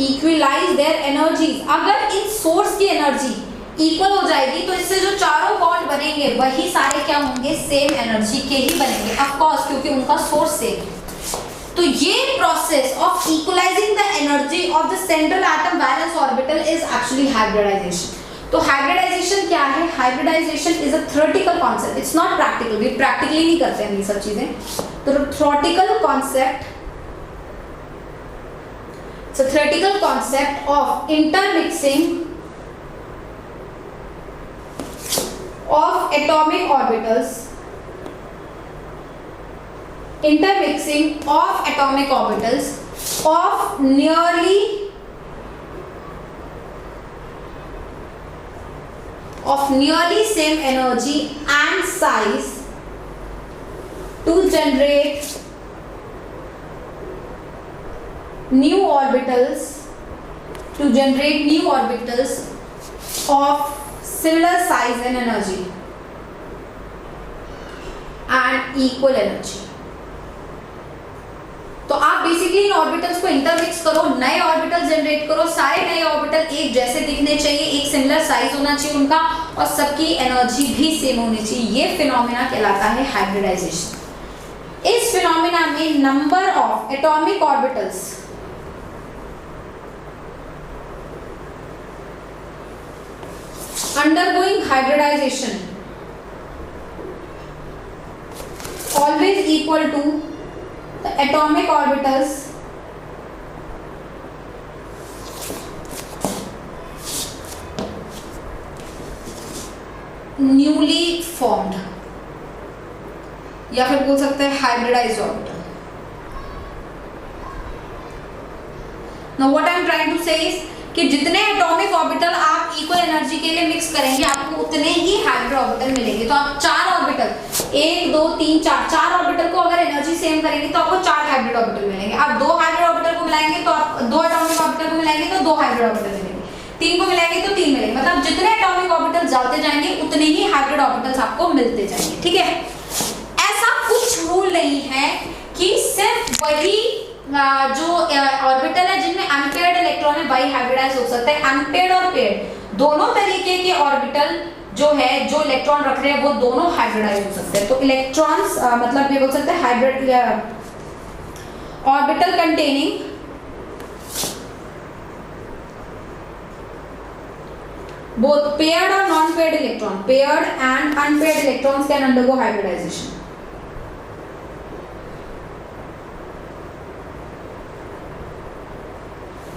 A: इक्वलाइज देयर एनर्जीज। अगर इन सोर्स की एनर्जी इक्वल हो जाएगी तो इससे जो चारों बॉन्ड बनेंगे वही सारे क्या होंगे? सेम एनर्जी के ही बनेंगे, ऑफ कोर्स, क्योंकि उनका सोर्स सेम है। तो ये process of equalizing the energy of the central atom valence orbital is actually hybridization. तो हाइब्रिडाइजेशन क्या है? Hybridization is a theoretical concept, it's not practical, we practically नहीं करते हैं ये सब चीजें। तो theoretical concept, it's a theoretical concept of intermixing of atomic orbitals, intermixing of atomic orbitals of nearly same energy and size to generate new orbitals of similar size and energy and equal energy। तो आप basically इन orbitals को intermix करो, नए orbital generate करो, सारे नए orbital एक जैसे दिखने चाहिए, एक सिमिलर साइज होना चाहिए उनका, और सबकी एनर्जी भी सेम होनी चाहिए। ये फिनोमेना कहलाता है हाइब्रिडाइजेशन। इस फिनोमेना में number of atomic orbitals undergoing hybridization always equal to the atomic orbitals newly formed, या फिर बोल सकते हैं hybridised orbital. Now what I am trying to say is कि जितने एटॉमिक ऑर्बिटल आप इक्वल एनर्जी के लिए मिक्स करेंगे आपको उतने ही हाइब्रिड ऑर्बिटल मिलेंगे। तो आप चार ऑर्बिटल, 1 2 3 4, चार ऑर्बिटल को अगर एनर्जी सेम करेंगे तो आपको 4 हाइब्रिड ऑर्बिटल मिलेंगे। आप 2 हाइब्रिड ऑर्बिटल को मिलाएंगे तो आप 2 एटॉमिक ऑर्बिटल को मिलाएंगे तो 2 हाइब्रिड ऑर्बिटल मिलेंगे, 3 को मिलाएंगे तो 3 मिलेंगे। मतलब जितने एटॉमिक ऑर्बिटल डालते जाएंगे उतने ही हाइब्रिड ऑर्बिटल्स आपको मिलते जाएंगे। ठीक है, ऐसा कुछ रूल नहीं है कि सिर्फ वही जो ऑर्बिटल है जिनमें अनपेयर्ड इलेक्ट्रॉन है वही हाइब्रिडाइज हो सकता है। अनपेयर्ड और पेयर्ड दोनों तरीके के ऑर्बिटल जो है, जो इलेक्ट्रॉन रख रहे हैं वो दोनों हाइब्रिडाइज हो सकते हैं। तो इलेक्ट्रॉन्स मतलब ये बोल सकते हैं hybrid orbital containing both paired or non-paired electron, paired and unpaired electrons can undergo hybridization।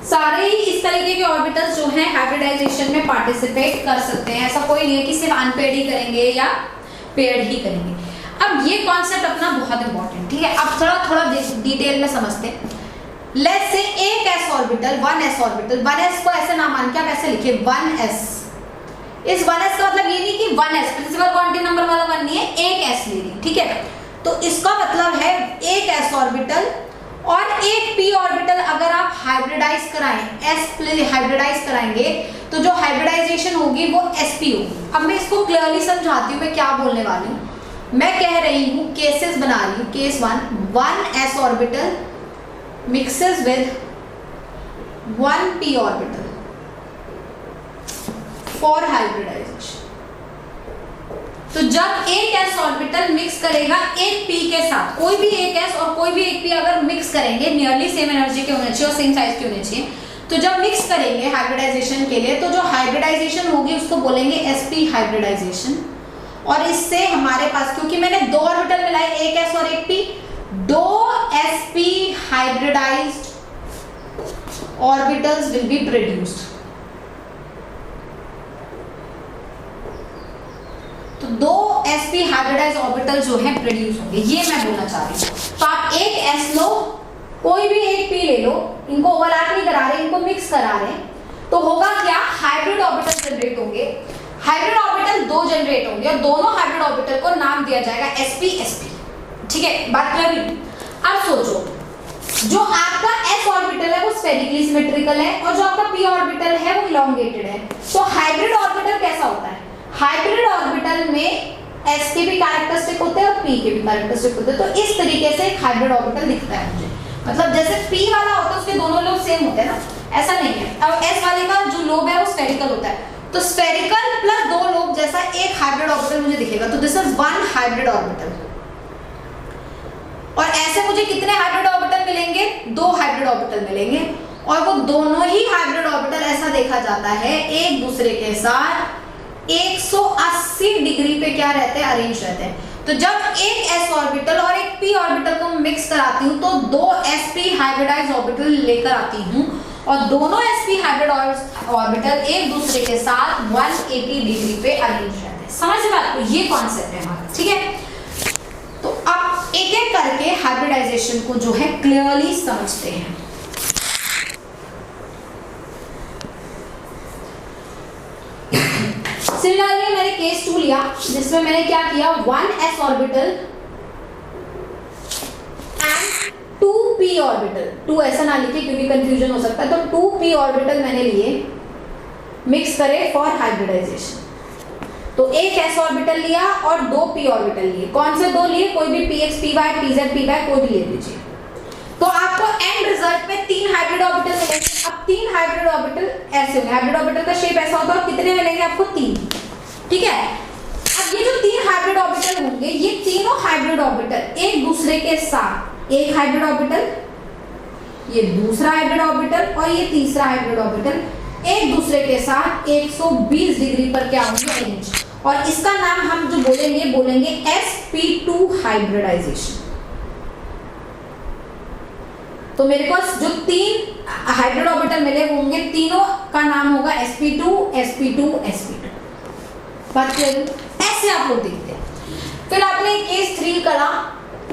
A: सारे ही इस तरीके के ऑर्बिटल्स जो हैं हाइब्रिडाइजेशन में पार्टिसिपेट कर सकते हैं। ऐसा कोई नहीं है कि सिर्फ अनपेयर्ड ही करेंगे या पेयर्ड ही करेंगे। अब ये कॉन्सेप्ट अपना बहुत इंपॉर्टेंट, ठीक है। अब थोड़ा डिटेल में समझते हैं। लेट्स से एक s orbital, 1s orbital, 1s को ऐसे ना मान के आप ऐसे लिखिए 1s। इस 1s का मतलब ये नहीं कि 1s प्रिंसिपल क्वांटिटी नंबर वाला 1 नहीं है, एक s ले ली, ठीक है। तो इसका मतलब है एक s ऑर्बिटल और एक p ऑर्बिटल अगर आप हाइब्रिडाइज कराएं, s हाइब्रिडाइज कराएंगे तो जो हाइब्रिडाइजेशन होगी वो sp होगी। अब मैं इसको क्लियरली समझाती हूँ मैं क्या बोलने वाली हूँ। मैं कह रही हूँ, केसेस बना रही हूँ। Case 1s orbital mixes with 1p orbital for hybridization। तो जब एक s ऑर्बिटल मिक्स करेगा एक p के साथ, कोई भी एक s और कोई भी एक p अगर मिक्स करेंगे, नियरली सेम एनर्जी के होने चाहिए और सेम साइज के होने चाहिए, तो जब मिक्स करेंगे हाइब्रिडाइजेशन के लिए तो जो हाइब्रिडाइजेशन होगी उसको बोलेंगे sp हाइब्रिडाइजेशन।
B: और इससे हमारे पास, क्योंकि मैंने 2 ऑर्बिटल मिलाए, एक s और एक p, 2 sp hybridized orbitals will be produced. तो 2 sp हाइब्रिडाइज्ड ऑर्बिटल जो है प्रोड्यूस होंगे, ये मैं बोलना चाह रही हूँ। तो आप एक s लो, कोई भी एक p ले लो, इनको ओवरलैप नहीं करा रहे, इनको मिक्स करा रहे हैं, तो होगा क्या, हाइब्रिड ऑर्बिटल जनरेट होंगे। हाइब्रिड ऑर्बिटल 2 जनरेट होंगे और दोनों हाइब्रिड ऑर्बिटल को नाम दिया जाएगा sp sp। ठीक है, बात क्लियर हुई? अब सोचो, जो आपका s ऑर्बिटल है वो स्फेरिकली सिमेट्रिकल है और जो आपका p ऑर्बिटल है वो इलोंगेटेड है। तो हाइब्रिड ऑर्बिटल कैसा होता है? हाइब्रिड ऑर्बिटल में s के भी कैरेक्टरिस्टिक होते हैं और p के भी कैरेक्टरिस्टिक होते हैं। तो इस तरीके से एक हाइब्रिड ऑर्बिटल दिखता है मुझे, मतलब जैसे p वाला होता है उसके दोनों लोब सेम होते हैं ना, ऐसा नहीं है। अब s वाले का जो लोब है वो स्फेरिकल होता है, तो स्फेरिकल प्लस 2 लोब जैसा एक हाइब्रिड ऑर्बिटल मुझे दिखेगा। तो दिस इज 1 हाइब्रिड ऑर्बिटल। और ऐसे मुझे कितने हाइब्रिड ऑर्बिटल मिलेंगे? 2 हाइब्रिड ऑर्बिटल मिलेंगे, और वो दोनों ही हाइब्रिड ऑर्बिटल ऐसा देखा जाता है एक दूसरे के साथ 180 डिग्री पे क्या रहते हैं, अरेंज रहते हैं। तो जब एक s ऑर्बिटल और एक p ऑर्बिटल को मिक्स कराती हूँ तो 2 sp हाइब्रिडाइज्ड ऑर्बिटल लेकर आती हूँ, और दोनों sp हाइब्रिड ऑर्बिटल एक दूसरे के साथ 180 डिग्री पे अरेंज रहते हैं। समझ में बात? तो ये कॉन्सेप्ट है हमारा। ठीक है, तो अब एक एक करके हाइब्रिडाइजेशन को जो है क्लियरली समझते हैं। सिमिलरली मैंने केस 2 लिया, जिसमें मैंने क्या किया, 1s orbital and 2p orbital. 2 ऐसा ना लिखे क्योंकि कंफ्यूजन हो सकता है, तो 2p ऑर्बिटल मैंने लिए, मिक्स करे फॉर हाइब्रिडाइजेशन। तो एक s ऑर्बिटल लिया और 2 p ऑर्बिटल लिए। कौन से 2 लिए? कोई भी px py pz py कोई भी ले लीजिए। तो आपको एंड रिजल्ट में 3 हाइब्रिड ऑर्बिटल मिलेंगे। अब 3 हाइब्रिड ऑर्बिटल ऐसे होंगे, हाइब्रिड ऑर्बिटल का शेप ऐसा होता है, और कितने मिलेंगे आपको? 3। ठीक है, अब ये जो 3 हाइब्रिड ऑर्बिटल होंगे, ये तीनों हाइब्रिड ऑर्बिटल एक दूसरे के साथ, एक हाइब्रिड ऑर्बिटल, ये दूसरा हाइब्रिड ऑर्बिटल और ये तीसरा हाइब्रिड ऑर्बिटल एक दूसरे के साथ 120 डिग्री पर क्या होंगे, अरेंज। और इसका नाम हम जो बोलेंगे sp2 हाइब्रिडाइजेशन। तो मेरे पास जो 3 हाइब्रिड ऑर्बिटल मिले होंगे, तीनों का नाम होगा sp2 sp2 sp2। बात क्लियर? ऐसे आप लोग देखते हैं। फिर आपने केस 3 करा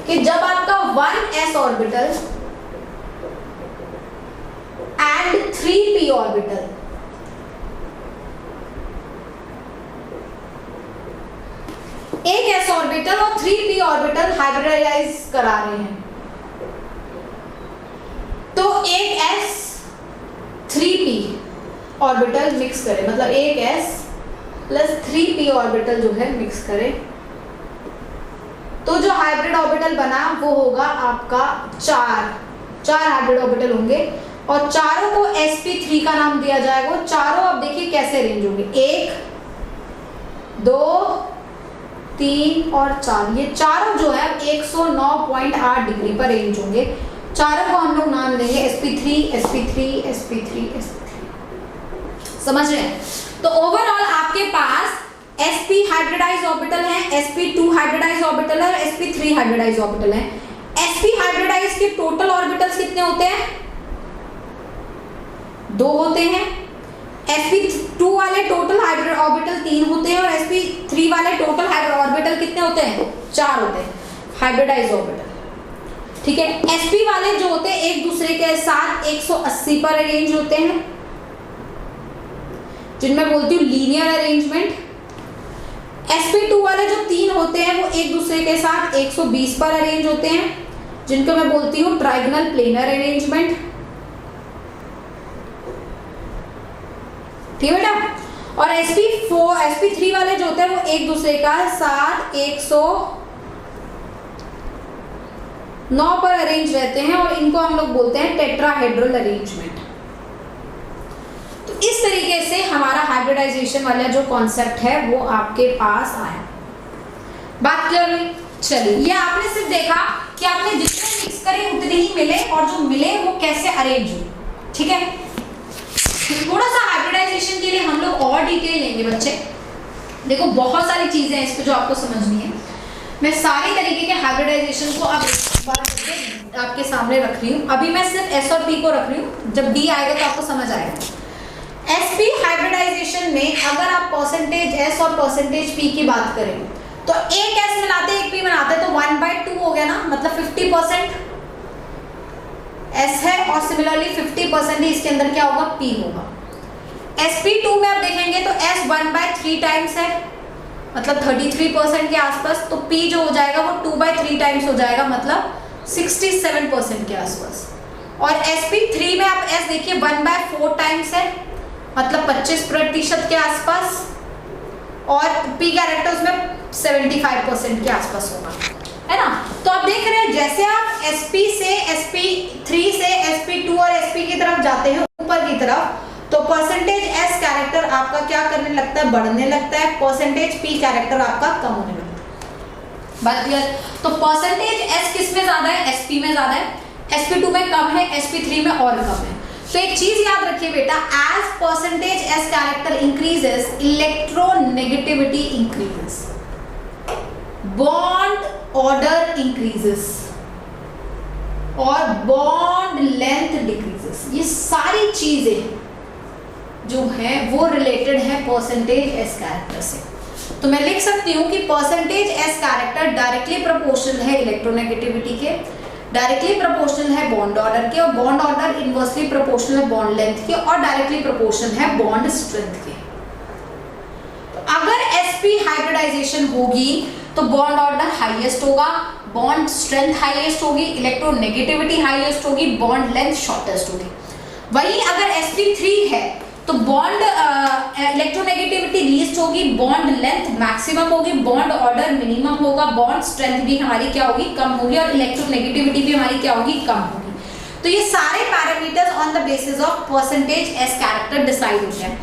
B: कि जब आपका 1s orbital and 3p orbital, एक s ऑर्बिटल और 3p ऑर्बिटल हाइब्रिडाइज करा रहे हैं, तो एक s 3p ऑर्बिटल मिक्स करें, मतलब एक s प्लस 3p ऑर्बिटल जो है मिक्स करें, तो जो हाइब्रिड ऑर्बिटल बना वो होगा आपका 4 हाइब्रिड ऑर्बिटल होंगे, और चारों को sp3 का नाम दिया जाएगा। चारों अब देखिए कैसे अरेंज होंगे, 1 2 3 और 4। ये चारों जो है 109.8 डिग्री पर अरेंज होंगे। चारों को हम लोग नाम देंगे sp3 sp3 sp3 sp3। समझ रहे हैं? तो ओवरऑल आपके पास sp हाइब्रिडाइज्ड ऑर्बिटल है, sp2 हाइब्रिडाइज्ड ऑर्बिटल है और sp3 हाइब्रिडाइज्ड ऑर्बिटल है। sp हाइब्रिडाइज्ड के टोटल ऑर्बिटल्स कितने होते हैं? 2 होते हैं। sp2 वाले टोटल हाइब्रिड ऑर्बिटल 3 होते हैं, और sp3 वाले टोटल हाइब्रिड ऑर्बिटल कितने होते हैं? 4 होते हैं हाइब्रिडाइज्ड ऑर्बिटल। ठीक है, sp वाले जो होते हैं एक दूसरे के साथ 180 पर अरेंज होते हैं, जिनमें बोलती हूँ लीनियर अरेंजमेंट। sp2 वाले जो 3 होते हैं वो एक दूसरे के साथ 120 पर अरेंज होते हैं, जिनको मैं बोलती हूँ ट्राइगोनल प्लेनर अरेंजमेंट। ठीक है बेटा? और sp3 वाले जो होते हैं वो एक दूसरे का साथ 109 पर अरेंज रहते हैं, और इनको हम लोग बोलते हैं टेट्राहेड्रल अरेंजमेंट। तो इस तरीके से हमारा हाइब्रिडाइजेशन वाला जो कॉन्सेप्ट है वो आपके पास आया। बात क्लियर हुई? चलिए, ये आपने सिर्फ देखा कि आपने जितने मिक्स करे उतने ही मिले, और जो मिले वो कैसे अरेंज हुए। ठीक है, थोड़ा सा हाइब्रिडाइजेशन के लिए हम लोग और डिटेल लेंगे बच्चे। देखो बहुत सारी चीजें हैं इस पे जो आपको समझनी है। मैं सारी तरीके के हाइब्रिडाइजेशन को अब एक बार करके आपके सामने रख रही हूँ। अभी मैं सिर्फ एस और पी को रख रही हूँ, जब डी आएगा तो आपको समझ आएगा। एसपी हाइब्रिडाइजेशन में अगर आप परसेंटेज एस और परसेंटेज पी की बात करें तो एक एस मिलाते एक पी बनाते तो 1/2 हो गया ना, मतलब 50% एस है और सिमिलरली 50% ही इसके अंदर क्या होगा, पी होगा। sp2 में आप देखेंगे तो s 1/3 टाइम्स है, मतलब 33% के आसपास, तो p जो हो जाएगा वो 2/3 टाइम्स हो जाएगा, मतलब 67% के आसपास। और sp3 में आप s देखिए 1/4 टाइम्स है, मतलब 25% के आसपास, और p कैरेक्टर उसमें 75% के आसपास होगा, है ना। तो आप देख रहे हैं जैसे आप sp से sp3 से sp2 और sp की तरफ जाते हैं ऊपर की तरफ, तो परसेंटेज s कैरेक्टर आपका क्या करने लगता है, बढ़ने लगता है, परसेंटेज p कैरेक्टर आपका कम होने लगता है। बात क्लियर। तो परसेंटेज s किस में ज्यादा है, sp में ज्यादा है, sp2 में कम है, sp3 में और कम है। तो एक चीज याद रखिए बेटा, as percentage s character increases electronegativity increases, bond order increases और बॉन्ड लेंथ डिक्रीजेस। ये सारी चीजें जो है वो रिलेटेड है परसेंटेज एस कैरेक्टर से। तो मैं लिख सकती हूँ कि percentage S character directly proportional है इलेक्ट्रोनेगेटिविटी के, डायरेक्टली प्रोपोर्शनल है बॉन्ड ऑर्डर के, और बॉन्ड ऑर्डर इनवर्सली प्रोपोर्शनल है बॉन्ड लेंथ के, और डायरेक्टली प्रोपोर्शनल है बॉन्ड स्ट्रेंथ के। तो अगर sp हाइब्रिडाइजेशन होगी तो बॉन्ड ऑर्डर हाईएस्ट होगा, बॉन्ड स्ट्रेंथ हाईएस्ट होगी, इलेक्ट्रोनेगेटिविटी हाईएस्ट होगी, बॉन्ड लेंथ शॉर्टेस्ट होगी। वहीं अगर sp3 है तो बॉन्ड इलेक्ट्रोनेगेटिविटी लीस्ट होगी, बॉन्ड लेंथ मैक्सिमम होगी, बॉन्ड ऑर्डर मिनिमम होगा, बॉन्ड स्ट्रेंथ भी हमारी क्या होगी, कम होगी, और इलेक्ट्रोनेगेटिविटी भी हमारी क्या होगी, कम होगी। तो ये सारे parameters on the basis of percentage S character decide होते हैं।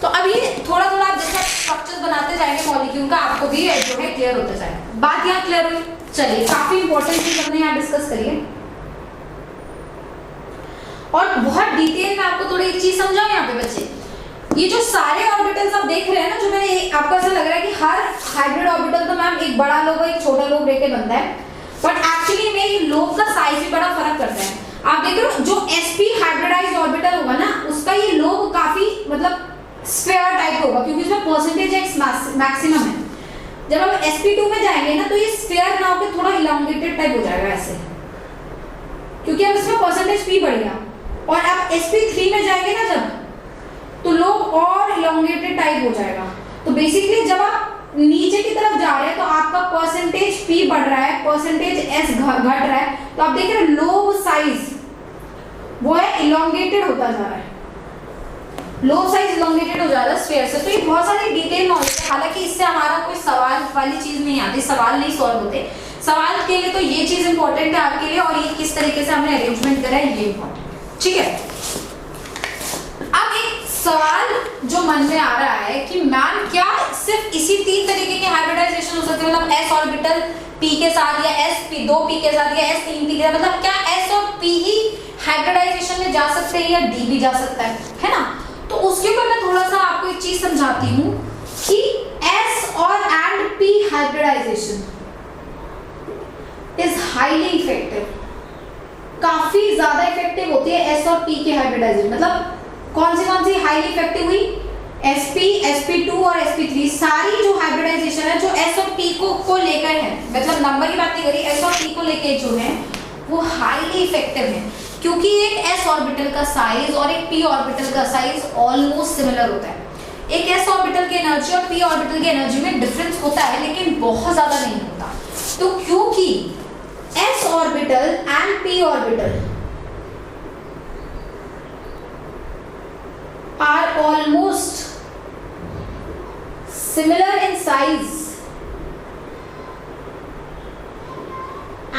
B: तो अभी थोड़ा थोड़ा आप जैसे स्ट्रक्चर्स बनाते जाएंगे मॉलिक्यूल का, आपको भी जो है क्लियर होते जाएगा। बात यहाँ क्लियर हुई। चलिए, काफी इंपॉर्टेंट चीज हमने यहाँ डिस्कस करी है, और बहुत डिटेल में आपको थोड़ी एक चीज समझाऊं यहाँ पे बच्चे। ये जो सारे ऑर्बिटल्स आप देख रहे हैं ना, जो मैंने आपको ऐसा लग रहा है कि हर हाइब्रिड ऑर्बिटल तो मैम एक बड़ा लोब एक छोटा लोब लेके बनता है, बट एक्चुअली में ये लोब का साइज भी बड़ा फर्क करता है। आप देख रहे हो जो sp हाइब्रिडाइज्ड ऑर्बिटल होगा ना, उसका ये लोब काफी मतलब स्फीयर टाइप होगा, क्योंकि इसमें परसेंटेज एक्स मैक्सिमम है। जब हम sp2 में जाएंगे ना तो ये स्फीयर ना होकर थोड़ा इलांगेटेड टाइप हो जाएगा ऐसे, क्योंकि अब इसमें परसेंटेज p बढ़ेगा। और आप sp3 में जाएंगे ना जब, तो लोब और इलांगेटेड टाइप हो जाएगा। तो बेसिकली जब आप नीचे की तरफ जा रहे हैं तो आपका परसेंटेज p बढ़ रहा है, परसेंटेज s घट रहा है, तो आप देख रहे हैं लोब साइज वो है इलांगेटेड होता जा रहा है, लोब साइज इलांगेटेड हो जा रहा है स्फीयर से। तो ये बहुत सारी डिटेल नॉलेज है, हालांकि इससे हमारा कोई सवाल वाली चीज नहीं आती, सवाल नहीं सॉल्व होते। सवाल के लिए तो ये चीज इंपॉर्टेंट है आपके लिए, और ये किस तरीके से हमने अरेंजमेंट करा है ये इंपॉर्टेंट, ठीक है। अब एक सवाल जो मन में आ रहा है कि मैम क्या सिर्फ इसी 3 तरीके के हाइब्रिडाइजेशन हो सकते हैं, मतलब s ऑर्बिटल p के साथ, या s 2p के साथ, या s 3p के साथ, मतलब क्या s और p ही हाइब्रिडाइजेशन में जा सकते हैं या d भी जा सकता है ना। तो उसके ऊपर मैं थोड़ा सा आपको एक चीज समझाती हूँ कि s और and p hybridization is highly effective, काफी ज्यादा इफेक्टिव होती है s और p के हाइब्रिडाइजेशन। मतलब कौन सी हाईली इफेक्टिव हुई, sp, sp2 और sp3 सारी जो हाइब्रिडाइजेशन है जो s और p को लेकर है, मतलब नंबर की बात नहीं करी, s और p को लेकर जो है वो हाईली इफेक्टिव है, क्योंकि एक s ऑर्बिटल का साइज और एक p ऑर्बिटल का साइज ऑलमोस्ट सिमिलर होता है। एक s ऑर्बिटल की एनर्जी और p ऑर्बिटल की एनर्जी में डिफरेंस होता है, लेकिन बहुत ज्यादा नहीं होता। तो क्योंकि s orbital and p orbital are almost similar in size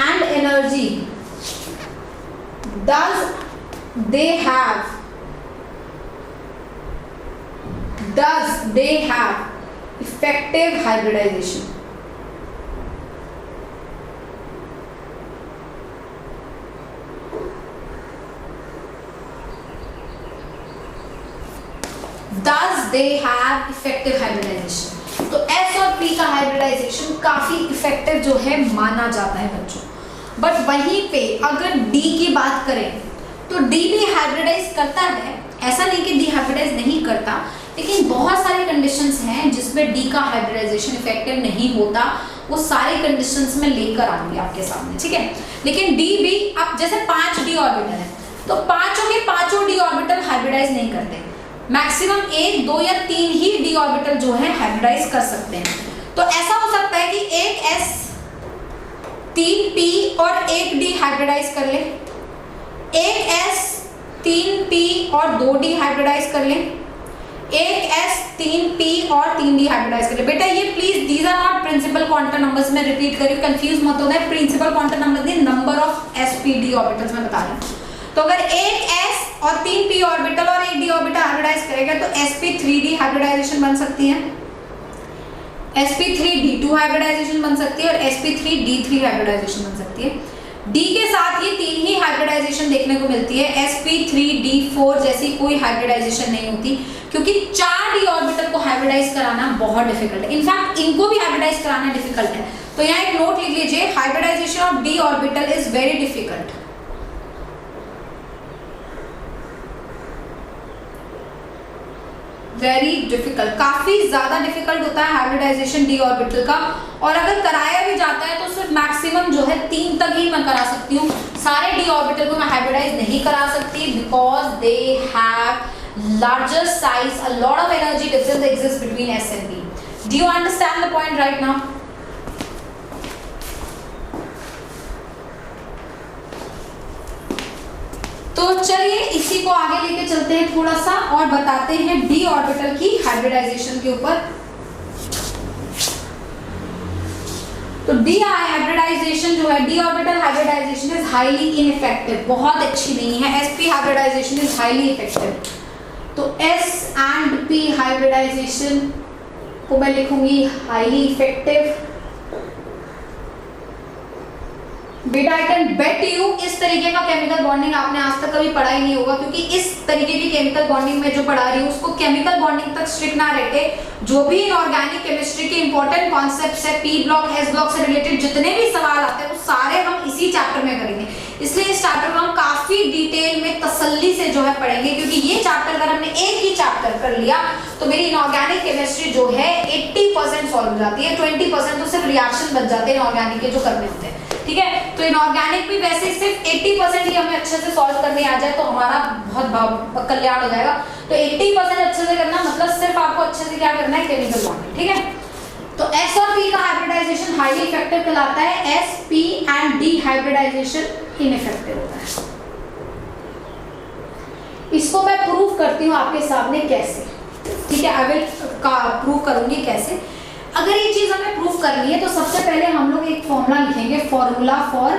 B: and energy, thus they have effective hybridization. Thus they have effective hybridization. तो S और P का हाइब्रिडाइजेशन काफी इफेक्टिव जो है माना जाता है बच्चों। बट वहीं पे अगर D की बात करें तो D भी हाइब्रिडाइज करता है, ऐसा नहीं कि D हाइब्रिडाइज नहीं करता, लेकिन बहुत सारे कंडीशंस हैं जिसमें D का हाइब्रिडाइजेशन इफेक्टिव नहीं होता। वो सारे कंडीशंस में लेकर आऊंगी आपके सामने, ठीक है। लेकिन D भी, अब जैसे 5 D ऑर्बिटल है तो पांचों के पांचों D ऑर्बिटल हाइब्रिडाइज नहीं करते, मैक्सिमम 1, 2 या 3 ही D ऑर्बिटल जो है हाइब्रिडाइज कर सकते हैं। तो ऐसा हो सकता है कि एक S 3p और 1 D हाइब्रिडाइज कर ले, एक S 3p और 2D हाइब्रिडाइज कर ले, एक S 3p और 3D हाइब्रिडाइज कर ले। बेटा ये please these are not principal quantum numbers में रिपीट करिए, कंफ्यूज मत होना है। प्रिंसिपल क्वांटम नंबर नहीं, नंबर ऑफ sp-d ऑर्बिटल्स में बता रहे हैं। तो अगर एक S और 3p ऑर्बिटल और 1D ऑर्बिटल हाइब्रिडाइज करेगा तो sp3d हाइब्रिडाइजेशन बन सकती है, sp3d2 हाइब्रिडाइजेशन बन सकती है और sp3d3 हाइब्रिडाइजेशन बन सकती है। D के साथ ये 3 ही हाइब्रिडाइजेशन देखने को मिलती है, sp3d4 जैसी कोई हाइब्रिडाइजेशन नहीं होती, क्योंकि 4 D ऑर्बिटल को हाइब्रिडाइज कराना बहुत डिफिकल्ट है। इनफैक्ट इनको भी हाइब्रिडाइज कराना डिफिकल्ट है। तो यहाँ एक नोट लिख लीजिए, hybridization of D orbital is very difficult. Very difficult, काफी ज्यादा डिफिकल्ट होता है हाइब्रिडाइजेशन D ऑर्बिटल का। और अगर कराया भी जाता है तो सिर्फ मैक्सिमम जो है 3 तक ही मैं करा सकती हूँ, सारे D ऑर्बिटल को मैं हाइब्रिडाइज नहीं करा सकती, because they have larger size, a lot of energy difference exist between S and P। Do you understand the point right now? तो चलिए इसी को आगे लेके चलते हैं थोड़ा सा और बताते हैं D ऑर्बिटल की हाइब्रिडाइजेशन के ऊपर। तो D हाइब्रिडाइजेशन जो है, D orbital hybridization is highly ineffective, बहुत अच्छी नहीं है। sp hybridization is highly effective. तो S and P हाइब्रिडाइजेशन को मैं लिखूंगी हाईली इफेक्टिव। बेटा आई कैन बेट यू इस तरीके का केमिकल बॉन्डिंग आपने आज तक कभी पढ़ा ही नहीं होगा, क्योंकि इस तरीके की केमिकल बॉन्डिंग में जो पढ़ा रही हूँ उसको केमिकल बॉन्डिंग तक स्ट्रिक्ट ना रहते, जो भी इनऑर्गेनिक केमिस्ट्री के इंपॉर्टेंट कॉन्सेप्ट्स है, P ब्लॉक S ब्लॉक से रिलेटेड जितने भी सवाल आते हैं वो सारे हम इसी चैप्टर में करेंगे। इसलिए इस चैप्टर को हम काफी डिटेल में तसल्ली से जो है पढ़ेंगे, क्योंकि ये चैप्टर अगर हमने एक ही चैप्टर कर लिया तो मेरी इनऑर्गेनिक केमिस्ट्री जो है 80% सॉल्व हो जाती है, 20% तो सिर्फ रिएक्शन बच जाते हैं इनऑर्गेनिक के जो करने होते हैं, ठीक है। तो इनऑर्गेनिक भी वैसे सिर्फ 80% ही हमें अच्छे से सॉल्व करने आ जाए तो हमारा बहुत कल्याण हो जाएगा। तो 80% अच्छे से करना मतलब सिर्फ आपको अच्छे से क्या करना है, केमिकल बॉन्डिंग, ठीक है। तो S और P का हाइब्रिडाइजेशन हाईली इफेक्टिव कहलाता है, S, P and D hybridization ineffective होता है। इसको मैं प्रूव करती हूँ आपके सामने कैसे, ठीक है। आई विल प्रूव करूंगी कैसे। अगर ये चीज हमें प्रूव करनी है तो सबसे पहले हम लोग एक फॉर्मूला लिखेंगे, formula for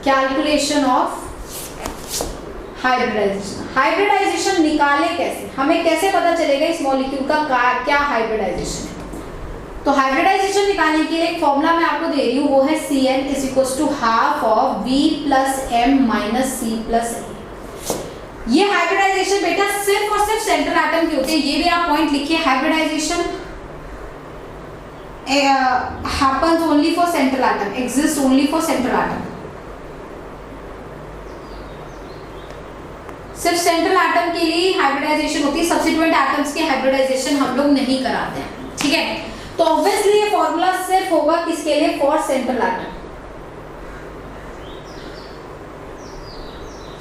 B: calculation of hybridization. हाइब्रिडाइजेशन निकाले कैसे, हमें कैसे पता चलेगा इस मॉलिक्यूल का क्या हाइब्रिडाइजेशन है। तो हाइब्रिडाइजेशन निकालने के लिए एक फॉर्मूला मैं आपको दे रही हूँ, वो है Cn is equal to half of V plus M minus C plus A। ये हाइब्रिडाइजेशन बेटा सिर्फ और सिर्फ सेंट्रल एटम की होती है, ये भी आप पॉइंट लिखिए। Hybridization happens only for central atom, exists only for central atom। सिर्फ सेंट्रल एटम के लिए हाइब्रिडाइजेशन होती है, सब्सिट्यूएंट एटम्स की हाइब्रिडाइजेशन हम लोग नहीं कराते हैं, ठीक है। तो ऑब्वियसली ये फॉर्मूला सिर्फ होगा किसके लिए, फॉर सेंट्रल एटम।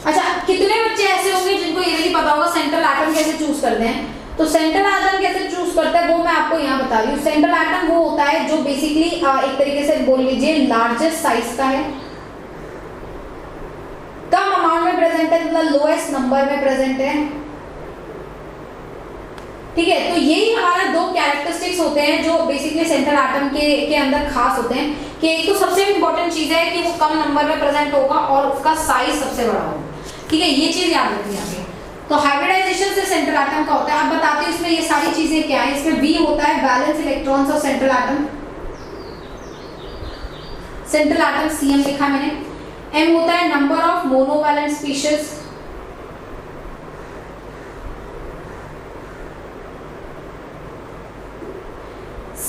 B: अच्छा, कितने बच्चे ऐसे होंगे जिनको ये नहीं पता होगा सेंट्रल एटम कैसे चूज करते हैं। तो सेंट्रल एटम कैसे चूज करते हैं वो मैं आपको यहाँ बता रही हूँ। सेंट्रल एटम वो होता है जो बेसिकली एक तरीके से बोल लीजिए लार्जेस्ट साइज का है, कम अमाउंट में प्रेजेंट है, मतलब लोएस्ट नंबर में प्रेजेंट है, ठीक है। तो यही हमारा दो कैरेक्टरिस्टिक्स होते हैं जो बेसिकली सेंट्रल एटम के अंदर खास होते हैं, कि एक तो सबसे इंपॉर्टेंट चीज है कि वो कम नंबर में प्रेजेंट होगा और उसका साइज सबसे बड़ा होगा, ठीक है। ये चीज याद रखनी है। तो हाइब्रिडाइजेशन से सेंट्रल एटम का होता है। अब बताती हूँ इसमें ये सारी चीजें क्या है। इसमें V होता है valence electrons of central atom, central atom Cm लिखा मैंने। M होता है number of monovalent species,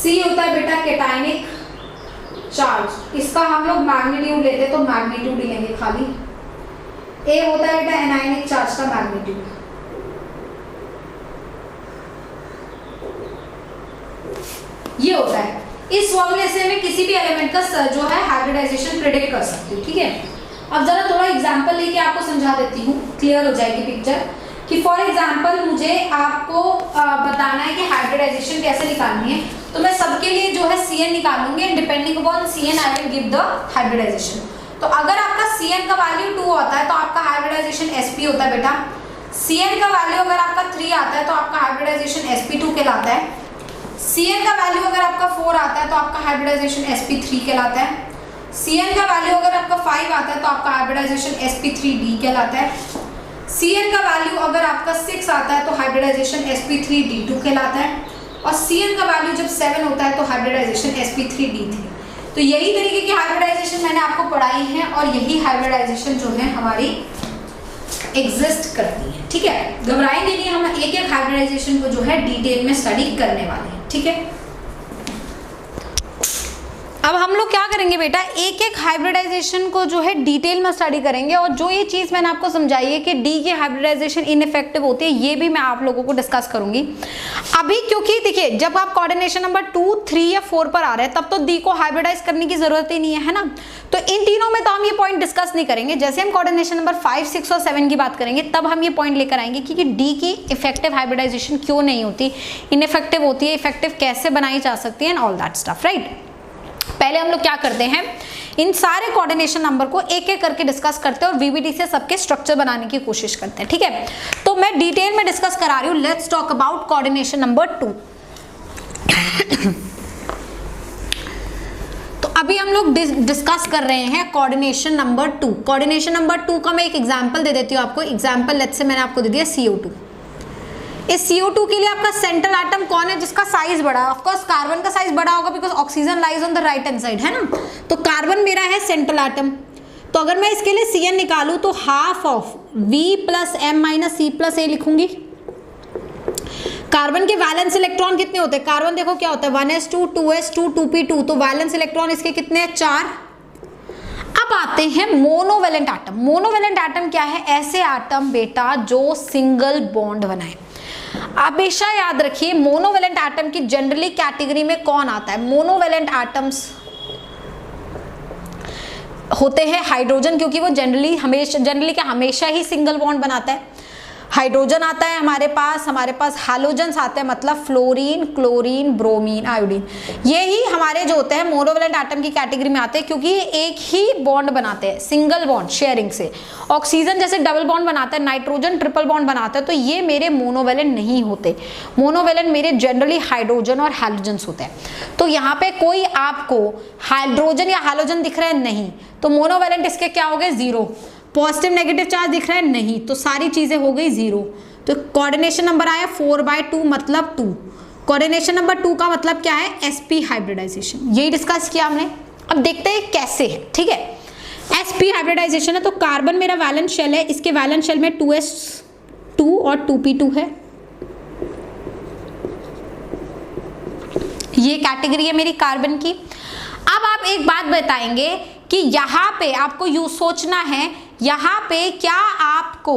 B: C होता है बेटा कैटायनिक चार्ज, इसका हम लोग मैग्नीट्यूड लेते तो मैग्नीट्यूड ही लेंगे खाली। A होता है बेटा एनायनिक चार्ज का मैग्नीट्यूड। ये होता है। इस फॉर्मूले से मैं किसी भी एलिमेंट का जो है हाइब्रिडाइजेशन प्रेडिक्ट कर सकती हूँ, ठीक है। अब जरा थोड़ा एग्जांपल लेके आपको समझा देती हूँ, क्लियर हो जाएगी पिक्चर कि फॉर एग्जांपल मुझे आपको बताना है कि हाइब्रिडाइजेशन कैसे निकालनी है, तो मैं सबके लिए जो है Cn निकालूंगी and depending upon Cn I will give the hybridisation. तो अगर आपका Cn का वैल्यू 2 होता है तो आपका हाइब्रिडाइजेशन sp होता है बेटा। Cn का वैल्यू अगर आपका 3 आता है तो आपका हाइब्रिडाइजेशन sp2 कहलाता है। Cn का वैल्यू अगर आपका 4 आता है तो आपका हाइब्रिडाइजेशन sp3 कहलाता है। Cn का वैल्यू अगर आपका 5 आता है तो आपका हाइब्रिडाइजेशन sp3d कहलाता है। Cn का वैल्यू अगर आपका 6 आता है तो हाइब्रिडाइजेशन sp3d2 कहलाता है। और Cn का वैल्यू जब 7 होता है तो हाइब्रिडाइजेशन sp3d3। तो यही तरीके की हाइब्रिडाइजेशन मैंने आपको पढ़ाई है और यही हाइब्रिडाइजेशन जो है हमारी एग्जिस्ट करती है, ठीक है। घबराएंगे नहीं, हम एक एक हाइब्रिडाइजेशन को जो है डिटेल में स्टडी करने वाले हैं, ठीक है। अब हम लोग क्या करेंगे बेटा, एक एक हाइब्रिडाइजेशन को जो है डिटेल में स्टडी करेंगे और जो ये चीज़ मैंने आपको समझाई है कि डी की हाइब्रिडाइजेशन इनइफेक्टिव होती है, ये भी मैं आप लोगों को डिस्कस करूंगी अभी। क्योंकि देखिए जब आप कोऑर्डिनेशन नंबर 2, 3 या 4 पर आ रहे हैं तब तो डी को हाइब्रिडाइज करने की जरूरत ही नहीं है ना। तो इन तीनों में तो हम ये पॉइंट डिस्कस नहीं करेंगे। जैसे हम कोऑर्डिनेशन नंबर 5, 6 और 7 की बात करेंगे तब हम ये पॉइंट लेकर आएंगे कि डी की इफेक्टिव हाइब्रिडाइजेशन क्यों नहीं होती, इनइफेक्टिव होती है, इफेक्टिव कैसे बनाई जा सकती है and all that stuff, right. पहले हम लोग क्या करते हैं, इन सारे कोऑर्डिनेशन नंबर को एक एक करके डिस्कस करते हैं और वीबीटी से सबके स्ट्रक्चर बनाने की कोशिश करते हैं, ठीक है। तो मैं डिटेल में डिस्कस करा रही हूँ। Let's talk about coordination number 2। तो अभी हम लोग डिस्कस कर रहे हैं कोऑर्डिनेशन नंबर 2। कोऑर्डिनेशन नंबर 2 का मैं एक एग्जांपल दे देती हूँ आपको। एग्जांपल लेट्स से मैंने आपको दे दिया CO2। इस CO2 के लिए आपका सेंट्रल एटम कौन है जिसका साइज बड़ा है? ऑफ कोर्स कार्बन का साइज बड़ा होगा because oxygen lies on the right hand side, है ना। तो कार्बन मेरा है सेंट्रल एटम। तो अगर मैं इसके लिए Cn निकालूं तो half of V + m - C + a लिखूंगी। कार्बन के वैलेंस इलेक्ट्रॉन कितने होते हैं? कार्बन देखो क्या होता है, 1s2, 2s2, 2p2। तो वैलेंस इलेक्ट्रॉन इसके कितने हैं? 4। अब आते हैं मोनोवेलेंट एटम। मोनोवेलेंट एटम क्या है? ऐसे एटम बेटा जो सिंगल बॉन्ड बनाए। हमेशा याद रखिए मोनोवेलेंट एटम की जनरली कैटेगरी में कौन आता है? मोनोवेलेंट एटम्स होते हैं हाइड्रोजन, क्योंकि वो जनरली हमेशा ही सिंगल बॉन्ड बनाता है। हाइड्रोजन आता है हमारे पास हैलोजन्स आते हैं, मतलब फ्लोरीन, क्लोरीन, ब्रोमीन, आयोडीन। ये ही हमारे जो होते हैं मोनोवेलेंट एटम की कैटेगरी में आते हैं, क्योंकि ये एक ही बॉन्ड बनाते हैं सिंगल बॉन्ड शेयरिंग से। ऑक्सीजन जैसे डबल बॉन्ड बनाता है, नाइट्रोजन ट्रिपल बॉन्ड बनाता है, तो ये मेरे मोनोवेलेंट नहीं होते। मोनोवेलेंट मेरे जनरली हाइड्रोजन और हैलोजन्स होते हैं। तो यहाँ पे कोई आपको हाइड्रोजन या हैलोजन दिख रहा है? नहीं। तो मोनोवेलेंट इसके क्या हो गए? 0। पॉजिटिव नेगेटिव चार्ज दिख रहा है? नहीं। तो सारी चीजें हो गई 0। तो कोऑर्डिनेशन नंबर आया 4/2 मतलब 2। कोऑर्डिनेशन नंबर 2 का मतलब क्या है? sp hybridisation. यही डिस्कस किया हमने। अब देखते हैं कैसे है, ठीक है। sp हाइब्रिडाइजेशन है तो कार्बन मेरा वैलेंस शेल है, इसके वैलेंस शेल में 2s2 और 2p2 है। ये कैटेगरी है मेरी कार्बन की। अब आप एक बात बताएंगे कि यहाँ पे आपको यूँ सोचना है, यहाँ पे क्या आपको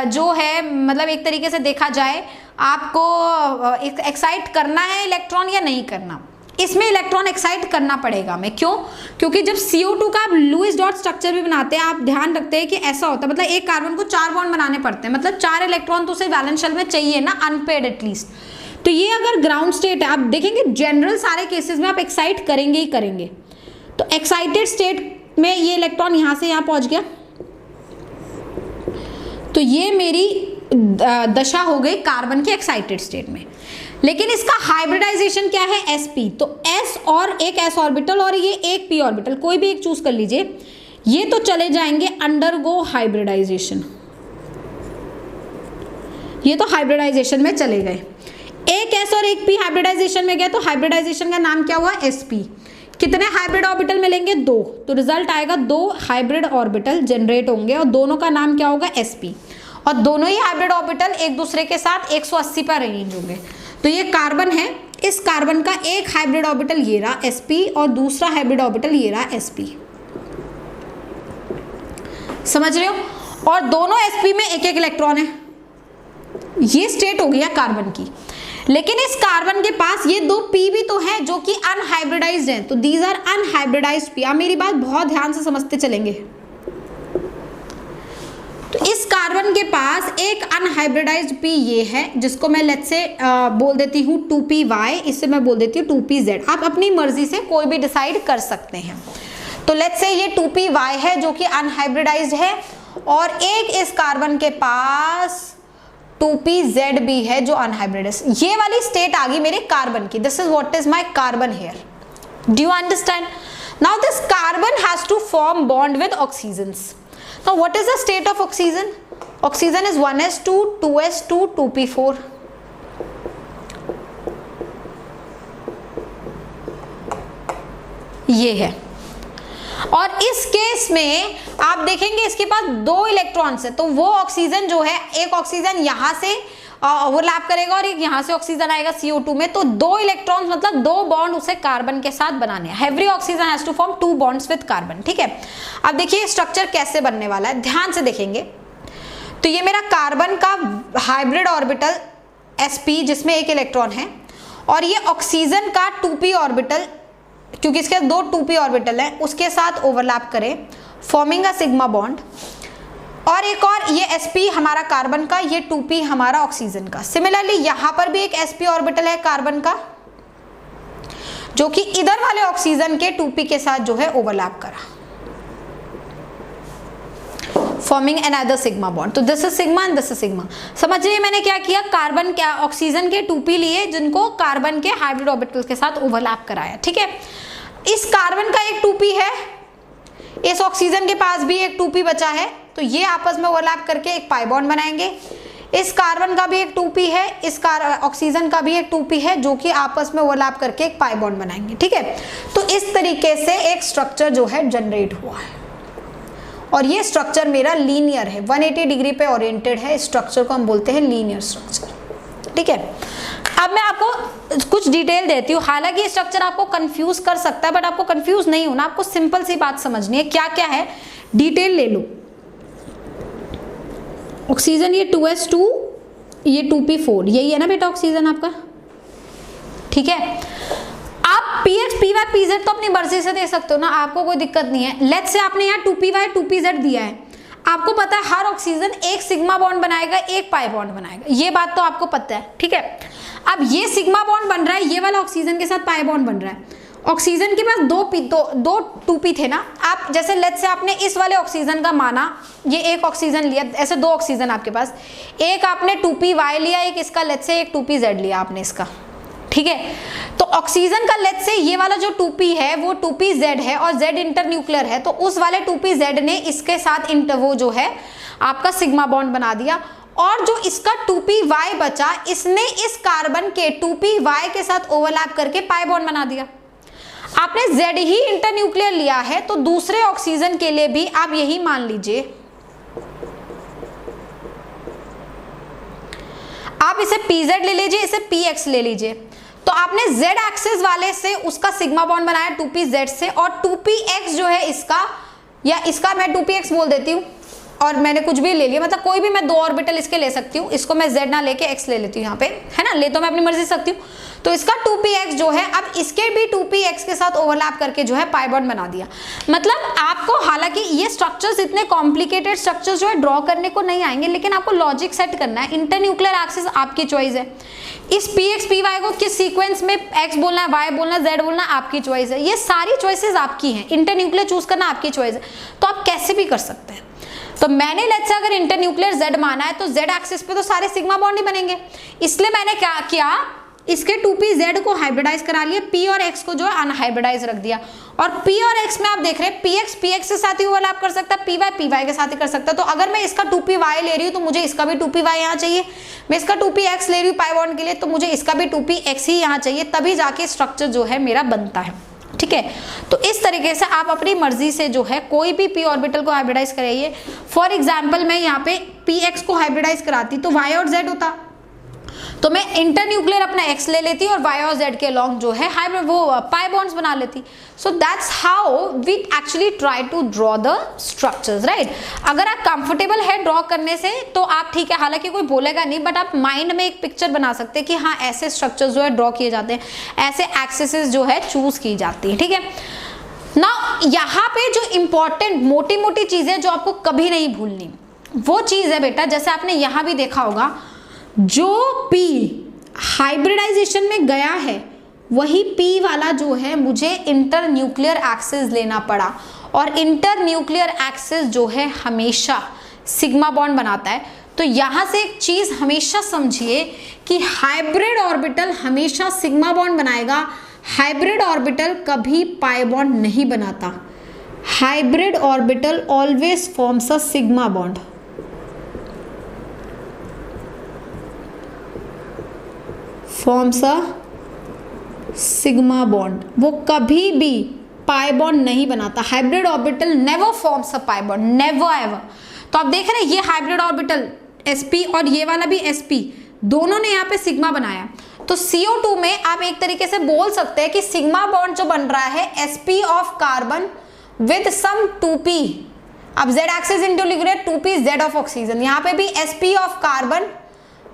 B: जो है मतलब एक तरीके से देखा जाए आपको एक्साइट करना है इलेक्ट्रॉन या नहीं करना? इसमें इलेक्ट्रॉन एक्साइट करना पड़ेगा। मैं क्यों? क्योंकि जब CO2 का आप लुईस डॉट स्ट्रक्चर भी बनाते हैं, आप ध्यान रखते हैं कि ऐसा होता है, मतलब एक कार्बन को 4 बॉन्ड बनाने पड़ते हैं, मतलब 4 इलेक्ट्रॉन तो उसे वैलेंस शेल में चाहिए ना, अनपेड एटलीस्ट। तो ये अगर ग्राउंड स्टेट है, आप देखेंगे जनरल सारे केसेस में आप एक्साइट करेंगे ही करेंगे। तो एक्साइटेड स्टेट में ये इलेक्ट्रॉन यहाँ से यहाँ पहुँच गया, तो ये मेरी दशा हो गई कार्बन के एक्साइटेड स्टेट में। लेकिन इसका हाइब्रिडाइजेशन क्या है? sp। तो s और एक s ऑर्बिटल और ये एक p ऑर्बिटल, कोई भी एक चूज कर लीजिए। ये तो चले जाएंगे अंडरगो हाइब्रिडाइजेशन, ये तो हाइब्रिडाइजेशन में चले गए। एक s और एक p हाइब्रिडाइजेशन में गया, तो हाइब्रिडाइजेशन का नाम क्या हुआ? sp। कितने हाइब्रिड ऑर्बिटल मिलेंगे? 2। तो रिजल्ट आएगा 2 हाइब्रिड ऑर्बिटल जनरेट होंगे और दोनों का नाम क्या होगा? sp। और दोनों ही हाइब्रिड ऑर्बिटल एक दूसरे के साथ 180 पर अरेंज होंगे। तो ये कार्बन है इस कार्बन का एक हाइब्रिड ऑर्बिटल ये रहा sp और दूसरा हाइब्रिड ऑर्बिटल ये रहा sp, समझ रहे हो, और दोनों sp में एक एक इलेक्ट्रॉन है। ये स्टेट हो गया कार्बन की। लेकिन इस कार्बन के पास ये दो p भी तो है जो कि अनहाइब्रिडाइज्ड हैं, तो दीज आर अनहाइब्रिडाइज्ड p। आप मेरी बात बहुत ध्यान से समझते चलेंगे। तो इस कार्बन के पास एक अनहाइब्रिडाइज्ड p ये है, जिसको मैं लेट्स से बोल देती हूँ 2py, इससे मैं बोल देती हूँ 2pz। आप अपनी मर्जी से कोई भी डिसाइड कर सकते हैं। तो लेट्स से ये 2py है जो कि अनहाइब्रिडाइज्ड है, और एक इस कार्बन के पास 2pz भी है जो अनहाइब्रिडाइज्ड। ये वाली स्टेट आ गई मेरे कार्बन की। This is what is my carbon here. Do you understand? Now this carbon has to form bond with oxygens. Now what is the state of oxygen? Oxygen is 1s2, 2s2, 2p4. ये है। और इस case में आप देखेंगे इसके पास दो electrons है, तो वो ऑक्सीजन जो है, एक ऑक्सीजन यहां से ओवरलैप करेगा और एक यहां से ऑक्सीजन आएगा CO2 में, तो दो इलेक्ट्रॉन्स मतलब दो बॉन्ड उसे कार्बन के साथ बनाने हैं। Every oxygen has to form 2 bonds with carbon. ठीक है, अब देखिए स्ट्रक्चर कैसे बनने वाला है, ध्यान से देखेंगे। तो ये मेरा कार्बन का हाइब्रिड ऑर्बिटल sp जिसमें एक इलेक्ट्रॉन है, और ये ऑक्सीजन का 2p ऑर्बिटल, क्योंकि इसके 2 2p ऑर्बिटल है, उसके साथ ओवरलैप करें फॉर्मिंग अ सिग्मा बॉन्ड। और एक और ये sp हमारा कार्बन का, ये 2p हमारा ऑक्सीजन का। सिमिलरली यहां पर भी एक sp ऑर्बिटल है कार्बन का, जो कि इधर वाले ऑक्सीजन के 2p के साथ जो है ओवरलैप करा, फॉर्मिंग अनदर सिग्मा बॉन्ड। तो this is sigma and this is sigma. समझिए मैंने क्या किया, कार्बन क्या ऑक्सीजन के 2p लिए जिनको कार्बन के हाइब्रिड ऑर्बिटल के साथ ओवरलैप कराया। ठीक है, इस कार्बन का एक 2p है, इस ऑक्सीजन के पास भी एक 2p बचा है, तो ये आपस में ओवरलैप करके एक पाई बॉन्ड बनाएंगे। इस कार्बन का भी एक 2p है, इस ऑक्सीजन का भी एक 2p है, जो कि आपस में ओवरलैप करके एक पाई बॉन्ड बनाएंगे। ठीक है, तो इस तरीके से एक स्ट्रक्चर जो है जनरेट हुआ है, और ये स्ट्रक्चर मेरा लीनियर है, 180 डिग्री पे ओरिएंटेड है। इस स्ट्रक्चर को हम बोलते हैं लीनियर स्ट्रक्चर। ठीक है, अब मैं आपको कुछ डिटेल देती हूँ। हालांकि ये स्ट्रक्चर आपको कंफ्यूज कर सकता है, बट आपको कंफ्यूज नहीं होना, आपको सिंपल सी बात समझनी है। क्या क्या है, डिटेल ले लो। ऑक्सीजन ये 2s2, ये 2p4, यही है ना बेटा ऑक्सीजन आपका। ठीक है, आप px py pz तो अपनी मर्जी से दे सकते हो ना, आपको कोई दिक्कत नहीं है। लेट्स से आपने यहाँ 2py 2pz दिया है, आपको पता है हर ऑक्सीजन एक सिग्मा बॉन्ड बनाएगा, एक पाई बॉन्ड बनाएगा, ये बात तो आपको पता है। ठीक है, अब ये सिग्मा बॉन्ड बन रहा है, ये वाला ऑक्सीजन के साथ पाई बॉन्ड बन रहा है। ऑक्सीजन के पास दो 2p थे ना, आप जैसे लेट्स से आपने इस वाले ऑक्सीजन का माना, ये एक ऑक्सीजन लिया, ऐसे 2 ऑक्सीजन आपके पास, एक आपने 2py लिया, एक इसका लेट्स से एक 2pz लिया आपने इसका। ठीक है, तो ऑक्सीजन का लेट्स से ये वाला जो 2p है वो 2pz है और z इंटरन्यूक्लियर है, तो उस वाले 2pz ने इसके साथ वो जो है आपका सिग्मा बॉन्ड बना दिया, और जो इसका 2py बचा, इसने इस कार्बन के 2py के साथ ओवरलैप करके पाई बॉन्ड बना दिया। आपने Z ही इंटरन्यूक्लियर लिया है, तो दूसरे ऑक्सीजन के लिए भी आप यही मान लीजिए, आप इसे pz ले लीजिए, इसे px ले लीजिए। तो आपने z एक्सिस वाले से उसका सिग्मा बॉन्ड बनाया 2pz से, और 2px जो है इसका, या इसका मैं 2px बोल देती हूँ, और मैंने कुछ भी ले लिया, मतलब कोई भी मैं 2 ऑर्बिटल इसके ले सकती हूँ, इसको मैं z ना लेके x ले लेती हूँ यहाँ पे, है ना, ले तो मैं अपनी मर्जी से सकती हूँ। तो इसका 2px जो है, अब इसके भी 2px के साथ ओवरलैप करके जो है पाई बॉन्ड बना दिया। मतलब आपको, हालांकि ये स्ट्रक्चर्स इतने कॉम्प्लिकेटेड स्ट्रक्चर्स जो है ड्रॉ करने को नहीं आएंगे, लेकिन आपको लॉजिक सेट करना है। इंटरन्यूक्लियर एक्सिस आपकी चॉइस है, इस px py को किस सीक्वेंस में x बोलना है, y बोलना है, z बोलना है, आपकी चॉइस है। ये सारी चॉइसेस आपकी हैं, इंटरन्यूक्लियर चूज करना आपकी चॉइस है, तो आप कैसे भी कर सकते हैं। तो मैंने लेट्स से अगर इंटरन्यूक्लियर z माना है, तो z एक्सिस पे तो सारे सिग्मा बॉन्ड ही बनेंगे, इसलिए मैंने क्या किया, इसके 2pz को हाइब्रिडाइज करा लिया, p और x को जो है अनहाइब्रिडाइज रख दिया। और p और x में आप देख रहे हैं px px के साथ ही ओवरलैप कर सकता है, py py के साथ ही कर सकता है। तो अगर मैं इसका 2py ले रही हूँ तो मुझे इसका भी 2py यहाँ चाहिए, मैं इसका 2px ले रही हूँ पाई बॉन्ड के लिए, तो मुझे इसका भी 2px ही यहाँ चाहिए, तभी जाके स्ट्रक्चर जो है मेरा बनता है। ठीक है, तो इस तरीके से आप अपनी मर्जी से जो है कोई भी p ऑर्बिटल को हाइब्रिडाइज कराइए। फॉर एग्जाम्पल मैं यहाँ पे px को हाइब्रिडाइज कराती तो y और z होता, तो मैं इंटरन्यूक्लियर अपना X ले लेती और Y और Z के अलॉन्ग जो है हाइब्रिड वो पाई बॉन्ड्स बना लेती। So that's how we actually try to draw the structures, right. अगर आप कंफर्टेबल है ड्रॉ करने से तो आप ठीक है, हालांकि कोई बोलेगा नहीं, बट आप माइंड में एक पिक्चर बना सकते हैं कि हाँ ऐसे स्ट्रक्चर्स जो है ड्रॉ किए जाते हैं, ऐसे एक्सेसेस जो है चूज की जाती है, ठीक है ना। यहाँ पे जो इंपॉर्टेंट मोटी मोटी चीजें जो आपको कभी नहीं भूलनी, वो चीज है बेटा, जैसे आपने यहाँ भी देखा होगा, जो P हाइब्रिडाइजेशन में गया है वही P वाला जो है मुझे इंटर न्यूक्लियर एक्सिस लेना पड़ा, और इंटर न्यूक्लियर एक्सिस जो है हमेशा सिग्मा बॉन्ड बनाता है। तो यहाँ से एक चीज हमेशा समझिए कि हाइब्रिड ऑर्बिटल हमेशा सिग्मा बॉन्ड बनाएगा, हाइब्रिड ऑर्बिटल कभी पाई बॉन्ड नहीं बनाता। Hybrid orbital always forms a sigma bond. Forms a sigma bond, वो कभी भी पाई बॉन्ड नहीं बनाता। Hybrid orbital never forms a pi bond, never ever. तो आप देख रहे हैं ये हाइब्रिड ऑर्बिटल sp और ये वाला भी sp, दोनों ने यहाँ पे सिग्मा बनाया। तो CO2 में आप एक तरीके से बोल सकते हैं कि सिग्मा बॉन्ड जो बन रहा है sp of carbon with some 2p, अब z एक्सिस इंटू लिख रहे हैं 2p z ऑफ ऑक्सीजन, यहाँ पे भी sp of carbon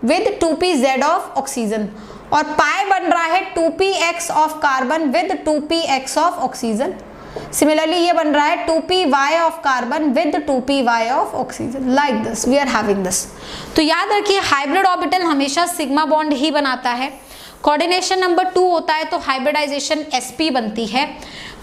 B: with 2p z of oxygen, और पाई बन रहा है 2px of carbon with 2px of oxygen. Similarly ये बन रहा है 2py of carbon with 2py of oxygen, like this we are having this. तो याद रखिए हाइब्रिड ऑर्बिटल हमेशा सिग्मा बॉन्ड ही बनाता है। कोऑर्डिनेशन नंबर 2 होता है तो हाइब्रिडाइजेशन sp बनती है।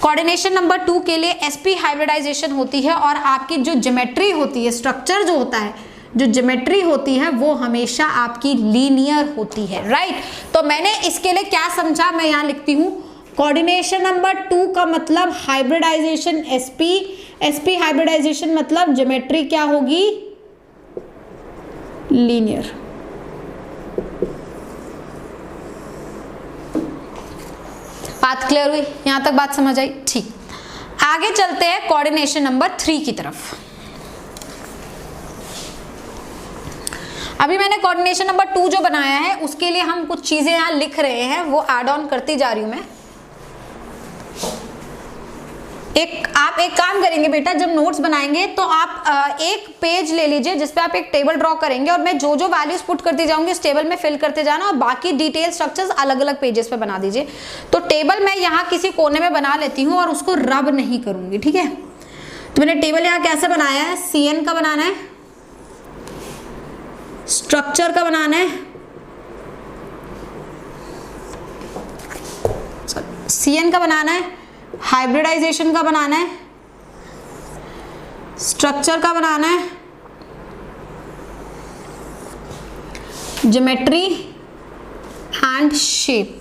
B: कोऑर्डिनेशन नंबर 2 के लिए sp हाइब्रिडाइजेशन होती है, और आपकी जो ज्योमेट्री होती है, स्ट्रक्चर जो होता है, जो ज्योमेट्री होती है वो हमेशा आपकी लीनियर होती है, राइट। तो मैंने इसके लिए क्या समझा, मैं यहाँ लिखती हूँ, कोऑर्डिनेशन नंबर 2 का मतलब हाइब्रिडाइजेशन sp हाइब्रिडाइजेशन मतलब ज्योमेट्री क्या होगी, लीनियर। बात क्लियर हुई, यहां तक बात समझ आई, ठीक। आगे चलते हैं कोऑर्डिनेशन नंबर 3 की तरफ। अभी मैंने कोऑर्डिनेशन नंबर 2 जो बनाया है उसके लिए हम कुछ चीजें यहाँ लिख रहे हैं, वो ऐड ऑन करती जा रही हूं मैं। आप एक काम करेंगे बेटा, जब नोट्स बनाएंगे तो आप एक पेज ले लीजिए जिसपे आप एक टेबल ड्रॉ करेंगे, और मैं जो जो वैल्यूज पुट करती जाऊंगी उस टेबल में फिल करते जाना, और बाकी डिटेल स्ट्रक्चर्स अलग अलग पेजेस पे बना दीजिए। तो टेबल मैं यहाँ किसी कोने में बना लेती हूँ और उसको रब नहीं करूंगी, ठीक है। तो मैंने टेबल यहाँ कैसे बनाया है, CN का बनाना है, स्ट्रक्चर का बनाना है, CN का बनाना है, हाइब्रिडाइजेशन का बनाना है, स्ट्रक्चर का बनाना है, ज्योमेट्री एंड शेप,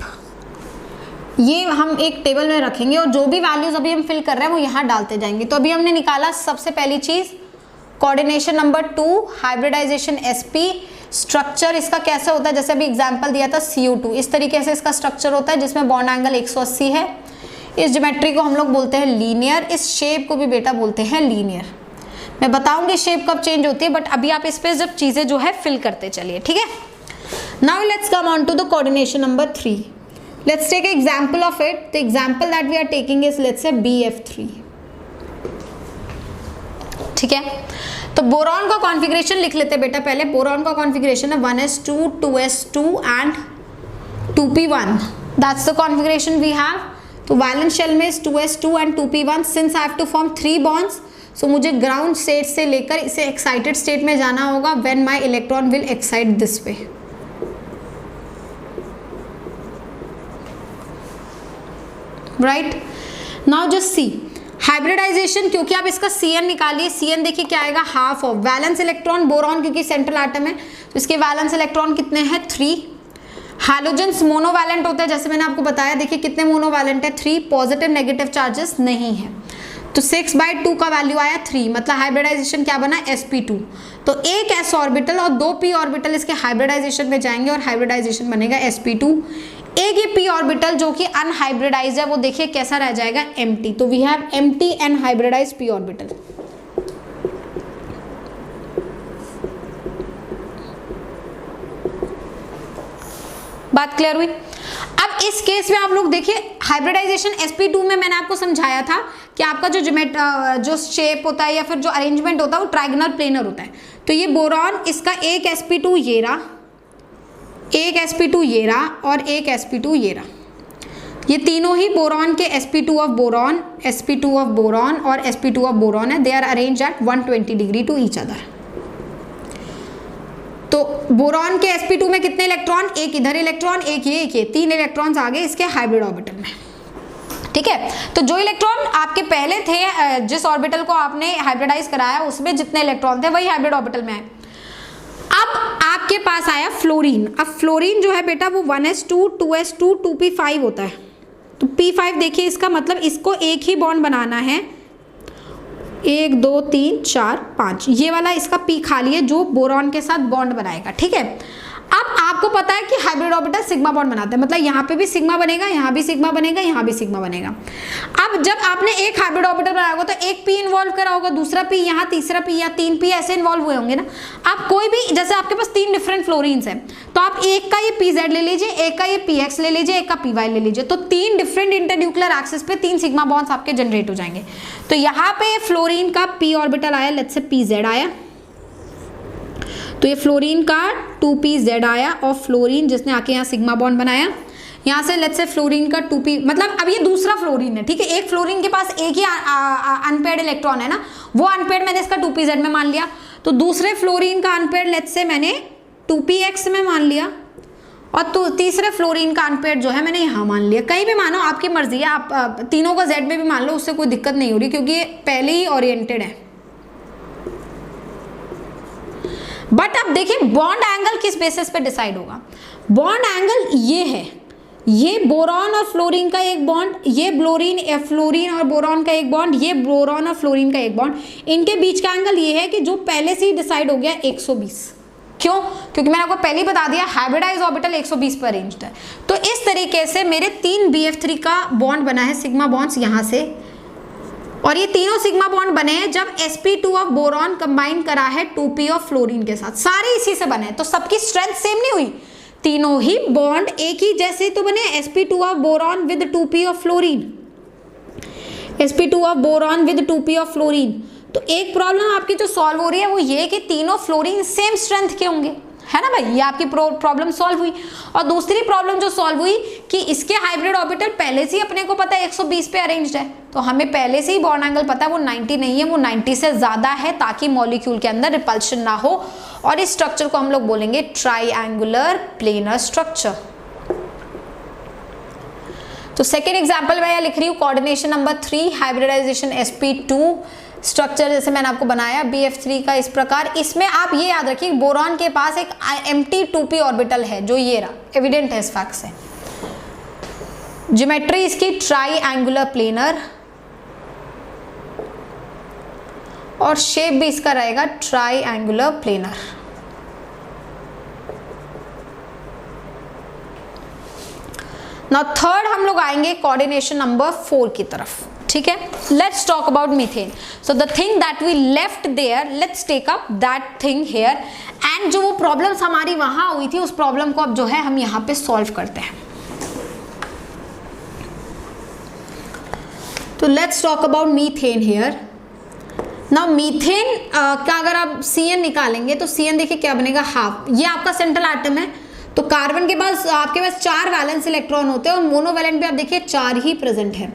B: ये हम एक टेबल में रखेंगे, और जो भी वैल्यूज अभी हम फिल कर रहे हैं वो यहाँ डालते जाएंगे। तो अभी हमने निकाला सबसे पहली चीज coordination number 2 hybridization sp, structure इसका कैसे होता है, जैसे अभी एग्जांपल दिया था CO2, इस तरीके से इसका स्ट्रक्चर होता है जिसमें बॉन्ड एंगल 180 है। इस ज्योमेट्री को हम लोग बोलते हैं लीनियर, इस शेप को भी बेटा बोलते हैं लीनियर। मैं बताऊंगी शेप कब चेंज होती है, बट अभी आप इस पे जब चीजें जो है फिल करते चलिए, ठीक है। Now let's come on to the coordination number 3। Let's take example of it. The example that we are taking is let's say BF3, ठीक है। तो बोरॉन का कॉन्फ़िगरेशन लिख लेते हैं बेटा पहले। बोरॉन का कॉन्फ़िगरेशन है 1s2 2s2 and 2p1, that's the configuration we have. तो वैलेंस शेल में 2s2 and 2p1, since I have to form 3 bonds, so मुझे ग्राउंड स्टेट से लेकर इसे एक्साइटेड स्टेट में जाना होगा when my electron will excite this way. Right, now just see hybridization, क्योंकि आप इसका CN निकालिए, CN देखिए क्या आएगा, half of valence electron boron, क्योंकि सेंट्रल एटम है तो इसके वैलेंस इलेक्ट्रॉन कितने हैं, 3। हाइड्रोजन्स मोनोवैलेंट होता है, जैसे मैंने आपको बताया, देखिए कितने मोनोवैलेंट है, 3, पॉजिटिव नेगेटिव चार्जेस नहीं है। तो 6/2 का वैल्यू आया 3, मतलब हाइब्रिडाइजेशन क्या बना, sp2। तो एक s ऑर्बिटल और 2 p ऑर्बिटल इसके हाइब्रिडाइजेशन में जाएंगे और हाइब्रिडाइजेशन बनेगा sp2। एक ये p ऑर्बिटल जो कि अनहाइब्रिडाइज है वो देखिए कैसा रह जाएगा, empty। तो वी हैव empty and hybridized p orbital. बात क्लियर हुई? अब इस केस में आप लोग देखिए हाइब्रिडाइजेशन sp2 में मैंने आपको समझाया था कि आपका जो शेप होता है या फिर जो अरेंजमेंट होता है वो ट्राइगोनल प्लेनर होता है। तो ये बोरॉन, इसका एक sp2 ये रहा, एक sp2 ये रहा और एक sp2 ये रहा। ये तीनों ही बोरॉन के sp2 of boron, sp2 of boron और sp2 ऑफ बोरॉन है। They are arranged at 120 degree to each other. तो बोरॉन के sp2 में कितने इलेक्ट्रॉन, एक इधर इलेक्ट्रॉन, एक ये, 3 इलेक्ट्रॉन्स आगे इसके हाइब्रिड ऑर्बिटल में। ठीक है, तो जो इलेक्ट्रॉन आपके पहले थे, जिस ऑर्बिटल को आपने हाइब्रिडाइज कराया उसमें जितने इलेक्ट्रॉन थे वही हाइब्रिड ऑर्बिटल में आए। अब आपके पास आया फ्लोरीन। अब फ्लोरीन जो है बेटा वो 1s2 2s2 2p5 होता है। तो p5 देखिए, इसका मतलब इसको एक ही बॉन्ड बनाना है, 1 2 3 4 5, ये वाला इसका p खाली है जो बोरॉन के साथ बॉन्ड बनाएगा। ठीक है, अब आपको पता है कि हाइब्रिड ऑर्बिटल सिग्मा बॉन्ड बनाते हैं, मतलब यहाँ पे भी सिग्मा बनेगा, यहाँ भी सिग्मा बनेगा, यहाँ भी सिग्मा बनेगा। अब जब आपने एक हाइब्रिड ऑर्बिटल बनाया होगा तो एक p इन्वॉल्व करा होगा, दूसरा p यहाँ, तीसरा p यहाँ, 3 p ऐसे इन्वॉल्व हुए होंगे ना। आप कोई भी, जैसे आपके पास 3 डिफरेंट फ्लोरीन्स हैं तो आप एक का ये pz ले लीजिए, एक का ये px ले लीजिए, एक का py ले लीजिए, तो 3 डिफरेंट इंटरन्यूक्लियर एक्सिस पे 3 सिग्मा बॉन्ड्स आपके जनरेट हो जाएंगे। तो यहाँ पे फ्लोरीन का p ऑर्बिटल आया, लेट्स से pz आया, तो ये फ्लोरीन का 2pz आया और फ्लोरीन जिसने आके यहाँ सिग्मा बॉन्ड बनाया, यहाँ से लेट्स से फ्लोरीन का 2p, मतलब अब ये दूसरा फ्लोरीन है। ठीक है, एक फ्लोरीन के पास एक ही अनपेयर्ड इलेक्ट्रॉन है ना, वो अनपेयर्ड मैंने इसका 2pz में मान लिया, तो दूसरे फ्लोरीन का अनपेयर्ड लेट्स से मैंने 2px में मान लिया, और तो तीसरे फ्लोरीन का अनपेयर्ड जो है मैंने यहाँ मान लिया। कहीं भी मानो, आपकी मर्जी है, आप तीनों का z में भी मान लो, उससे कोई दिक्कत नहीं हो रही क्योंकि ये पहले ही ओरिएंटेड है। बट अब देखिए बॉन्ड एंगल किस बेसिस पे डिसाइड होगा। बॉन्ड एंगल ये है, ये बोरॉन और फ्लोरीन का एक बॉन्ड, ये फ्लोरीन और बोरॉन का एक बॉन्ड, ये बोरॉन और फ्लोरीन का एक बॉन्ड, इनके बीच का एंगल ये है कि जो पहले से ही डिसाइड हो गया 120। क्यों? क्योंकि मैंने आपको पहले ही बता दिया हाइब्रिडाइज ऑर्बिटल 120 पर अरेंज्ड है। तो इस तरीके से मेरे 3 BF3 का बॉन्ड बना है, सिग्मा बॉन्ड्स यहाँ से, और ये तीनों सिग्मा बॉन्ड बने हैं जब sp2 ऑफ बोरॉन कंबाइन करा है 2p ऑफ फ्लोरीन के साथ, सारे इसी से बने हैं। तो सबकी स्ट्रेंथ सेम नहीं हुई, तीनों ही बॉन्ड एक ही जैसे तो बने, sp2 of boron with 2p of fluorine, sp2 of boron with 2p of fluorine. तो एक प्रॉब्लम आपकी जो सॉल्व हो रही है वो ये कि तीनों फ्लोरीन सेम स्ट्रेंथ के होंगे, है ना भाई, ये आपकी प्रॉब्लम सॉल्व हुई। और दूसरी प्रॉब्लम जो सॉल्व हुई कि इसके हाइब्रिड ऑर्बिटल पहले से ही अपने को पता है 120 पे अरेंज्ड है, तो हमें पहले से ही बॉन्ड एंगल पता है वो 90 नहीं है, वो 90 से ज्यादा है, ताकि मॉलिक्यूल के अंदर रिपल्शन ना हो, और इस स्ट्रक्चर को हम लोग बोलेंगे ट्राइएंगुलर प्लेनर स्ट्रक्चर। तो सेकेंड एग्जाम्पल मैं लिख रही हूँ, coordination number 3, hybridisation sp2 structure जैसे मैंने आपको बनाया BF3 का इस प्रकार। इसमें आप ये याद रखिए बोरॉन के पास एक एम्प्टी 2p ऑर्बिटल है, जो ये रहा, एविडेंट है इस फैक्ट से। ज्योमेट्री इसकी ट्राइएंगुलर प्लेनर, और शेप भी इसका रहेगा ट्राइएंगुलर प्लेनर। नाउ थर्ड हम लोग आएंगे कोऑर्डिनेशन नंबर 4 की तरफ। ठीक है, let's talk about methane. So the thing that we left there, let's take up that thing here, and जो वो प्रॉब्लम्स हमारी वहां हुई थी उस प्रॉब्लम को अब जो है हम यहाँ पे सॉल्व करते हैं। तो let's talk about methane here. Now methane का अगर आप CN निकालेंगे तो CN देखिए क्या बनेगा, हाफ। ये आपका सेंट्रल एटम है, तो कार्बन के पास आपके पास 4 वैलेंस इलेक्ट्रॉन होते हैं और मोनोवैलेंट पे आप देखिए 4 ही प्रेजेंट है।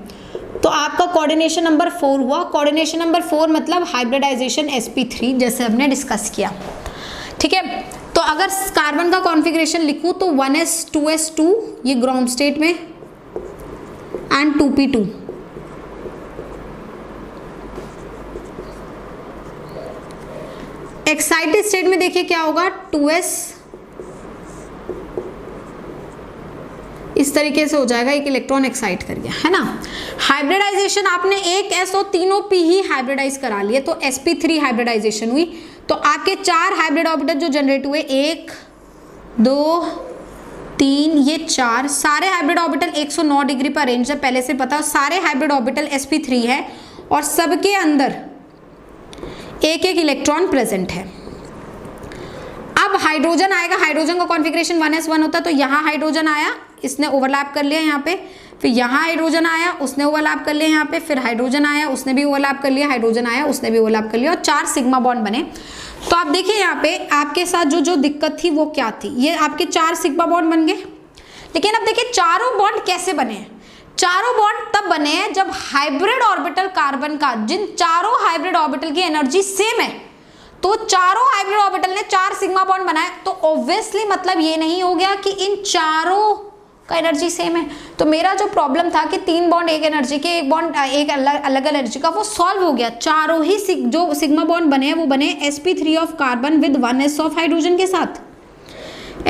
B: तो आपका कोऑर्डिनेशन नंबर 4 हुआ। कोऑर्डिनेशन नंबर 4 मतलब हाइब्रिडाइजेशन sp3 जैसे हमने डिस्कस किया। ठीक है, तो अगर कार्बन का कॉन्फ़िगरेशन लिखूं तो 1s 2s2 ये ग्राउंड स्टेट में एंड 2p2। एक्साइटेड स्टेट में देखिए क्या होगा, 2s इस तरीके से हो जाएगा, एक इलेक्ट्रॉन एक्साइट कर गया, है ना। हाइब्रिडाइजेशन आपने एक s और तीनों p ही हाइब्रिडाइज करा लिए, तो sp3 हाइब्रिडाइजेशन हुई। तो आपके 4 हाइब्रिड ऑर्बिटल जो जनरेट हुए, 1 2 3 ये 4, सारे हाइब्रिड ऑर्बिटल 109 डिग्री पर अरेंज है, पहले से पता, सारे हाइब्रिड ऑर्बिटल sp3 है और सबके अंदर एक एक इलेक्ट्रॉन प्रेजेंट है। अब अब हाइड्रोजन आएगा, हाइड्रोजन का कॉन्फ़िगरेशन 1s1 होता है, तो यहाँ हाइड्रोजन आया, इसने ओवरलैप कर लिया यहाँ पे, फिर यहाँ हाइड्रोजन आया, उसने ओवरलैप कर लिया यहाँ पे, फिर हाइड्रोजन आया, उसने भी ओवरलैप कर लिया, हाइड्रोजन आया, उसने भी ओवरलैप कर लिया, और 4 सिग्मा बॉन्ड बने। तो आप देखिए यहाँ पे आपके साथ जो दिक्कत थी वो क्या थी, ये आपके 4 सिग्मा बॉन्ड बन गए। लेकिन अब देखिए चारों बॉन्ड कैसे बने हैं, चारों बॉन्ड तब बने हैं जब हाइब्रिड ऑर्बिटल कार्बन का, जिन चारों हाइब्रिड ऑर्बिटल की एनर्जी सेम है, तो चारों हाइब्रिड ऑर्बिटल ने 4 सिग्मा बॉन्ड बनाए, तो ऑब्वियसली मतलब ये नहीं हो गया कि इन चारों का एनर्जी सेम है। तो मेरा जो प्रॉब्लम था कि 3 बॉन्ड एक एनर्जी के, एक बॉन्ड एक अलग एनर्जी का, वो सॉल्व हो गया। चारों ही जो सिग्मा बॉन्ड बने हैं वो बने sp3 of carbon with 1s of hydrogen के साथ,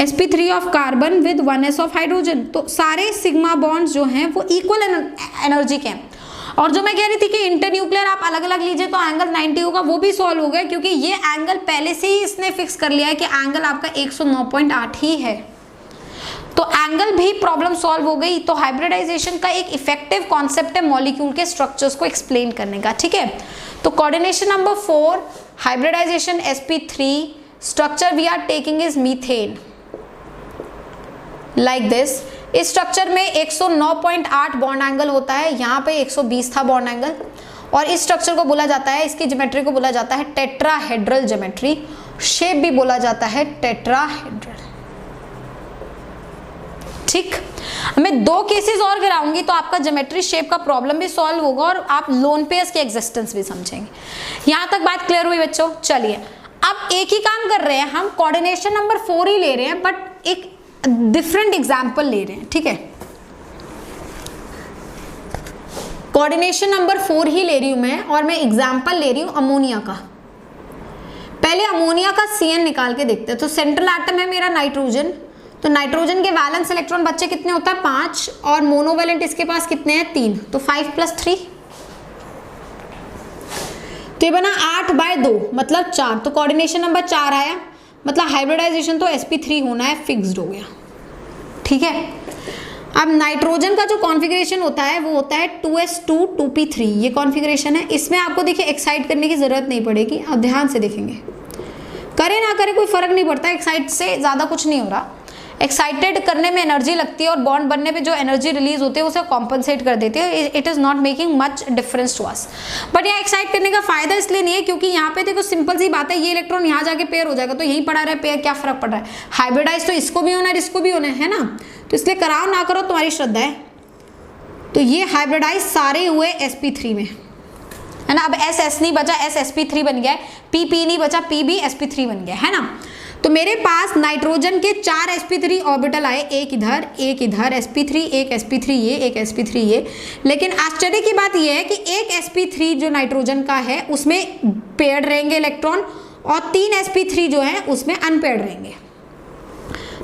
B: sp3 of carbon with 1s of hydrogen. तो सारे सिग्मा बॉन्ड्स जो हैं वो इक्वल एनर्जी के हैं। और जो मैं कह रही थी कि इंटरन्यूक्लियर आप अलग अलग लीजिए तो एंगल 90 होगा, वो भी सॉल्व हो गया, क्योंकि ये एंगल पहले से ही इसने फिक्स कर लिया है कि एंगल आपका 109.8 ही है। तो एंगल भी प्रॉब्लम सॉल्व हो गई। तो हाइब्रिडाइजेशन का एक इफेक्टिव कॉन्सेप्ट है मॉलिक्यूल के स्ट्रक्चर्स को एक्सप्लेन करने का, ठीक है। तो coordination number 4, hybridization sp3, structure we are taking is methane, like this. इस स्ट्रक्चर में 109.8 बॉन्ड एंगल होता है, यहाँ पे 120 था बॉन्ड एंगल, और इस स्ट्रक्चर को बोला जाता है, इसकी ज्योमेट्री को बोला जाता है टेट्राहेड्रल ज्योमेट्री, शेप भी बोला जाता है टेट्राहेड्रल, ठीक। मैं 2 केसेस और कराऊंगी तो आपका ज्योमेट्री शेप का प्रॉब्लम भी सॉल्व होगा और आप लोन पेयर्स के एग्जिस्टेंस भी समझेंगे। यहां तक बात क्लियर हुई बच्चों? चलिए अब एक ही काम कर रहे हैं, हम कोऑर्डिनेशन नंबर 4 ही ले रहे हैं, बट एक डिफरेंट एग्जाम्पल ले रहे हैं, ठीक है। कोऑर्डिनेशन नंबर 4 ही ले रही हूं मैं, और मैं एग्जाम्पल ले रही हूं अमोनिया का। पहले अमोनिया का CN निकाल के देखते हैं। तो सेंट्रल एटम है मेरा नाइट्रोजन, तो नाइट्रोजन के वैलेंस इलेक्ट्रॉन बच्चे कितने होता है? 5, और मोनोवैलेंट इसके पास कितने हैं? 3, तो 5 + 3, तो ये बना 8/2 मतलब 4। तो कोऑर्डिनेशन नंबर 4 आया, मतलब हाइब्रिडाइजेशन तो sp3 होना है, फिक्स्ड हो गया, ठीक है। अब नाइट्रोजन का जो कॉन्फ़िगरेशन होता है वो होता है 2s2 2p3, ये कॉन्फ़िगरेशन है। इसमें आपको देखिए एक्साइट करने की जरूरत नहीं पड़ेगी, आप ध्यान से देखेंगे, करे ना करे कोई फर्क नहीं पड़ता, एक्साइट से ज़्यादा कुछ नहीं हो रहा। एक्साइटेड करने में एनर्जी लगती है और बॉन्ड बनने पे जो एनर्जी रिलीज होती है उसे कॉम्पनसेट कर देती है। It is not making much difference to us. But यहाँ एक्साइट करने का फायदा इसलिए नहीं है क्योंकि यहाँ पे देखो सिंपल सी बात है, ये इलेक्ट्रॉन यहाँ जाके पेयर हो जाएगा, तो यहीं पड़ा रहे पेयर, क्या फर्क पड़ रहा है? हाइब्रिडाइज तो इसको भी होना है, इसको भी होना है ना, तो इसलिए कराओ ना करो तुम्हारी श्रद्धा है। तो ये हाइब्रिडाइज सारे हुए sp3 में, है ना। अब s नहीं बचा, s sp3 बन गया है, p नहीं बचा, p भी sp3 बन गया है ना। तो मेरे पास नाइट्रोजन के 4 sp3 ऑर्बिटल आए, एक इधर sp3, एक sp3 ये, एक sp3 ये। लेकिन आश्चर्य की बात ये है कि एक sp3 जो नाइट्रोजन का है उसमें पेयर्ड रहेंगे इलेक्ट्रॉन, और 3 sp3 जो है उसमें अनपेयर्ड रहेंगे।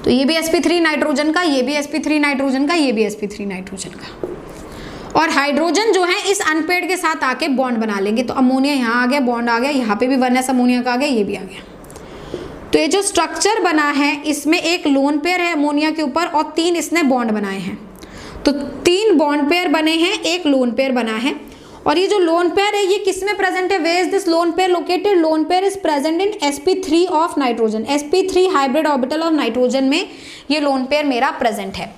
B: तो ये भी sp3 नाइट्रोजन का, ये भी sp3 नाइट्रोजन का, ये भी sp3 नाइट्रोजन का। और हाइड्रोजन जो है इस अनपेयर्ड के साथ आके बॉन्ड बना लेंगे। तो अमोनिया यहाँ आ गया, बॉन्ड आ गया, यहाँ पे भी 1s अमोनिया का आ गया, ये भी आ गया। तो ये जो स्ट्रक्चर बना है इसमें एक लोन पेयर है अमोनिया के ऊपर और 3 इसने बॉन्ड बनाए हैं। तो 3 बॉन्ड पेयर बने हैं, एक लोन पेयर बना है। और ये जो लोन पेयर है ये किस में प्रेजेंट है? Where is this lone pair located? Lone pair is present in sp3 of nitrogen, sp3 hybrid orbital of nitrogen में ये लोन पेयर मेरा प्रेजेंट है।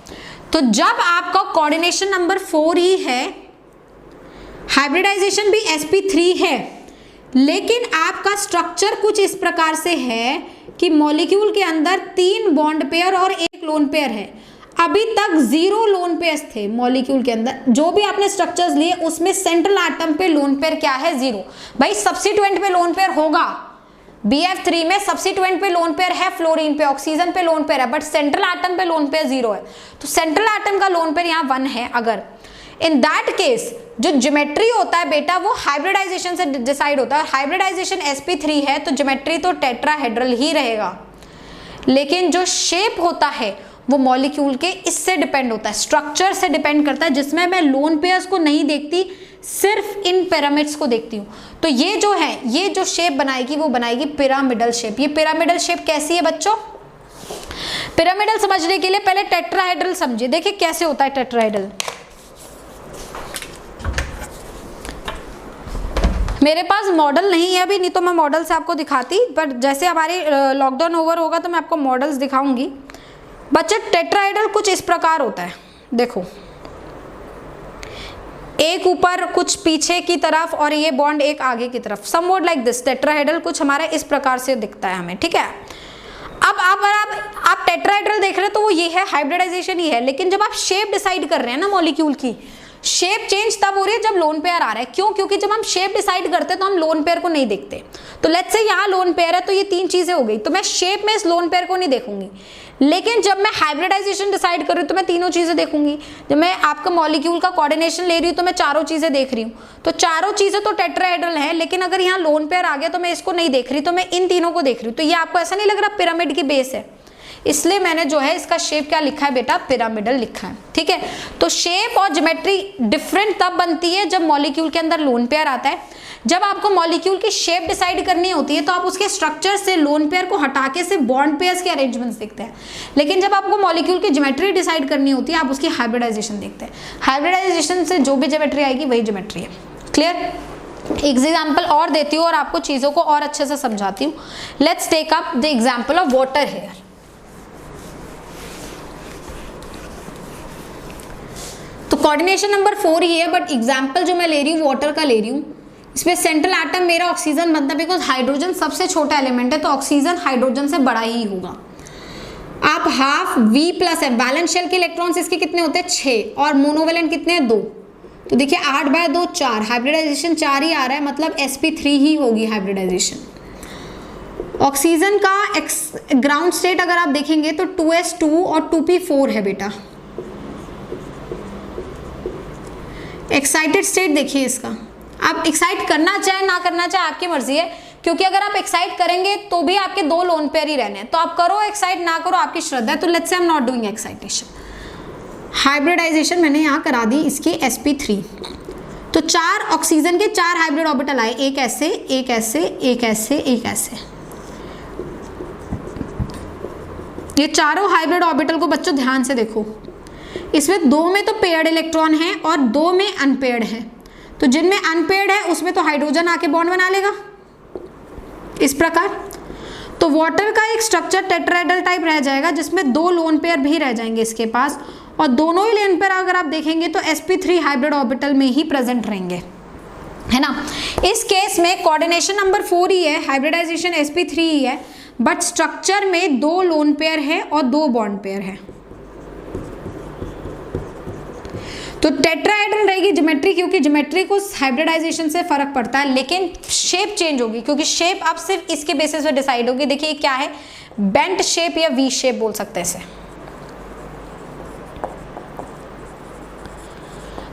B: तो जब आपका कोऑर्डिनेशन नंबर 4 ही है, हाइब्रिडाइजेशन भी sp3 है, लेकिन आपका स्ट्रक्चर कुछ इस प्रकार से है कि मॉलिक्यूल के अंदर 3 बॉन्ड पेयर और एक लोन पेयर है। अभी तक 0 लोन पेयर्स थे मॉलिक्यूल के अंदर। जो भी आपने स्ट्रक्चर्स लिए उसमें सेंट्रल एटम पे लोन पेयर क्या है? 0। भाई सब्स्टिट्यूएंट पे लोन पेयर होगा, BF3 में सब्स्टिट्यूएंट पे लोन पेयर है, फ्लोरीन पे, ऑक्सीजन पे लोन पेयर है, बट सेंट्रल एटम पे लोन पेयर 0 है। तो सेंट्रल एटम का लोन पेयर यहाँ 1 है। अगर इन दैट केस जो ज्योमेट्री होता है बेटा वो हाइब्रिडाइजेशन से डिसाइड होता है। हाइब्रिडाइजेशन sp3 है तो ज्योमेट्री तो टेट्राहेड्रल ही रहेगा, लेकिन जो शेप होता है वो मॉलिक्यूल के इससे डिपेंड होता है, स्ट्रक्चर से डिपेंड करता है, जिसमें मैं लोन पेयर्स को नहीं देखती, सिर्फ इन पिरामिड्स को देखती हूँ। तो ये जो है, ये जो शेप बनाएगी वो बनाएगी पिरामिडल शेप। ये पिरामिडल शेप कैसी है बच्चों? पिरामिडल समझने के लिए पहले टेट्राहेड्रल समझिए। देखिए कैसे होता है टेट्राहेड्रल।
A: मेरे पास मॉडल नहीं है अभी, नहीं तो मैं मॉडल से आपको दिखाती, पर जैसे हमारी लॉकडाउन ओवर होगा तो मैं आपको मॉडल्स दिखाऊंगी। बच्चे टेट्राहेड्रल कुछ इस प्रकार होता है, देखो एक ऊपर कुछ पीछे की तरफ और ये बॉन्ड एक आगे की तरफ, समवॉट लाइक दिस। टेट्राहेड्रल कुछ हमारा इस प्रकार से दिखता है हमें, ठीक है। अब आप टेट्राहेड्रल देख रहे हो तो वो ये है, हाइब्रिडाइजेशन ही है, लेकिन जब आप शेप डिसाइड कर रहे हैं ना मॉलिक्यूल की, शेप चेंज तब हो रही है जब लोन पेयर आ रहा है। क्यों? क्योंकि जब हम शेप डिसाइड करते हैं तो हम लोन पेयर को नहीं देखते। तो लेट्स से यहाँ लोन पेयर है तो ये तीन चीजें हो गई, तो मैं शेप में इस लोन पेयर को नहीं देखूंगी। लेकिन जब मैं हाइब्रिडाइजेशन डिसाइड कर रही हूँ तो मैं तीनों चीजें देखूंगी। जब मैं आपका मॉलिक्यूल का कोऑर्डिनेशन ले रही हूँ तो मैं चारों चीजें देख रही हूँ। तो चारों चीजें तो टेट्राहेड्रल है, लेकिन अगर यहाँ लोन पेयर आ गया तो मैं इसको नहीं देख रही, तो मैं इन तीनों को देख रही हूँ। तो ये आपको ऐसा नहीं लग रहा पिरामिड की बेस है, इसलिए मैंने जो है इसका शेप क्या लिखा है बेटा, पिरामिडल लिखा है, ठीक है। तो शेप और ज्योमेट्री डिफरेंट तब बनती है जब मॉलिक्यूल के अंदर लोन पेयर आता है। जब आपको मॉलिक्यूल की शेप डिसाइड करनी होती है तो आप उसके स्ट्रक्चर से लोन पेयर को हटा के सिर्फ बॉन्ड पेयर्स के अरेंजमेंट्स देखते हैं। लेकिन जब आपको मॉलिक्यूल की ज्योमेट्री डिसाइड करनी होती है आप उसकी हाइब्रिडाइजेशन देखते हैं। हाइब्रिडाइजेशन से जो भी ज्योमेट्री आएगी वही ज्योमेट्री है। क्लियर? एग्जाम्पल और देती हूँ और आपको चीजों को और अच्छे से समझाती हूँ। Let's take up the example of water here. तो कोऑर्डिनेशन नंबर 4 ही है, बट एग्जाम्पल जो मैं ले रही हूँ वाटर का ले रही हूँ। इसमें सेंट्रल एटम मेरा ऑक्सीजन बनता है, बिकॉज हाइड्रोजन सबसे छोटा एलिमेंट है तो ऑक्सीजन हाइड्रोजन से बड़ा ही होगा। आप हाफ V+ है, बैलेंस शेल के इलेक्ट्रॉन्स इसके कितने होते हैं 6, और मोनोवेलेंट कितने हैं 2। तो देखिए 8/2 4, हाइब्रिडाइजेशन 4 ही आ रहा है, मतलब sp3 ही होगी हाइब्रिडाइजेशन। ऑक्सीजन का ग्राउंड स्टेट अगर आप देखेंगे तो 2s2 और 2p4 है बेटा। एक्साइटेड स्टेट देखिए इसका, आप एक्साइट करना चाहे ना करना चाहे आपकी मर्जी है, क्योंकि अगर आप एक्साइट करेंगे तो भी आपके 2 लोन पेयर ही रहने हैं। तो आप करो एक्साइट, ना करो आपकी श्रद्धा है। तो let's say I am not doing excitation. Hybridization मैंने यहाँ करा दी इसकी sp3। तो 4 ऑक्सीजन के 4 हाइब्रिड ऑर्बिटल आए, एक ऐसे, एक ऐसे, एक ऐसे, एक ऐसे। ये चारों हाइब्रिड ऑर्बिटल को बच्चों ध्यान से देखो, इसमें 2 में तो पेयर्ड इलेक्ट्रॉन है और 2 में अनपेयर्ड है। तो जिनमें अनपेयर्ड है उसमें तो हाइड्रोजन आके बॉन्ड बना लेगा इस प्रकार। तो वाटर का एक स्ट्रक्चर टेट्राहेड्रल टाइप रह जाएगा जिसमें 2 लोन पेयर भी रह जाएंगे इसके पास, और दोनों ही लोन पेयर अगर आप देखेंगे तो sp3 हाइब्रिड ऑर्बिटल में ही प्रेजेंट रहेंगे, है ना। इस केस में कोऑर्डिनेशन नंबर 4 ही है, हाइब्रिडाइजेशन sp3 ही है, बट स्ट्रक्चर में 2 लोन पेयर है और 2 बॉन्ड पेयर है। तो टेट्राहेड्रल रहेगी ज्योमेट्री, क्योंकि ज्योमेट्री को हाइब्रिडाइजेशन से फर्क पड़ता है, लेकिन शेप चेंज होगी क्योंकि शेप अब सिर्फ इसके बेसिस पे डिसाइड होगी। देखिए क्या है, बेंट शेप या वी शेप बोल सकते हैं इसे।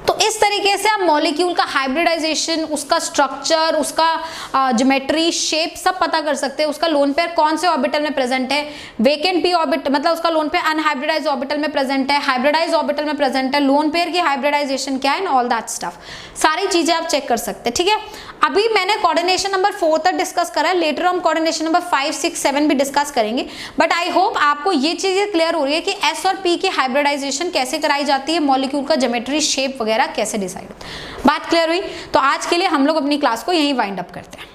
A: तो इस तरीके से आप मॉलिक्यूल का हाइब्रिडाइजेशन, उसका स्ट्रक्चर, उसका ज्योमेट्री, शेप सब पता कर सकते हैं। उसका लोन पेयर कौन से ऑर्बिटल में प्रेजेंट है, वेकेंट p ऑर्बिटल मतलब उसका लोन पेयर अनहाइब्रिडाइज्ड ऑर्बिटल में प्रेजेंट है, हाइब्रिडाइज्ड ऑर्बिटल में प्रेजेंट है, लोन पेयर की हाइब्रिडाइजेशन क्या है, ऑल दैट स्टफ, सारी चीजें आप चेक कर सकते हैं, ठीक है। अभी मैंने कोऑर्डिनेशन नंबर 4 तक डिस्कस करा है, लेटर हम कोऑर्डिनेशन नंबर 5, 6, 7 भी डिस्कस करेंगे, बट आई होप आपको ये चीजें क्लियर हो रही है कि s और p की हाइब्रिडाइजेशन कैसे कराई जाती है, मॉलिक्यूल का ज्योमेट्री, शेप वगैरह कैसे डिसाइड होता है। बात क्लियर हुई? तो आज के लिए हम लोग अपनी क्लास को यहीं वाइंड अप करते हैं।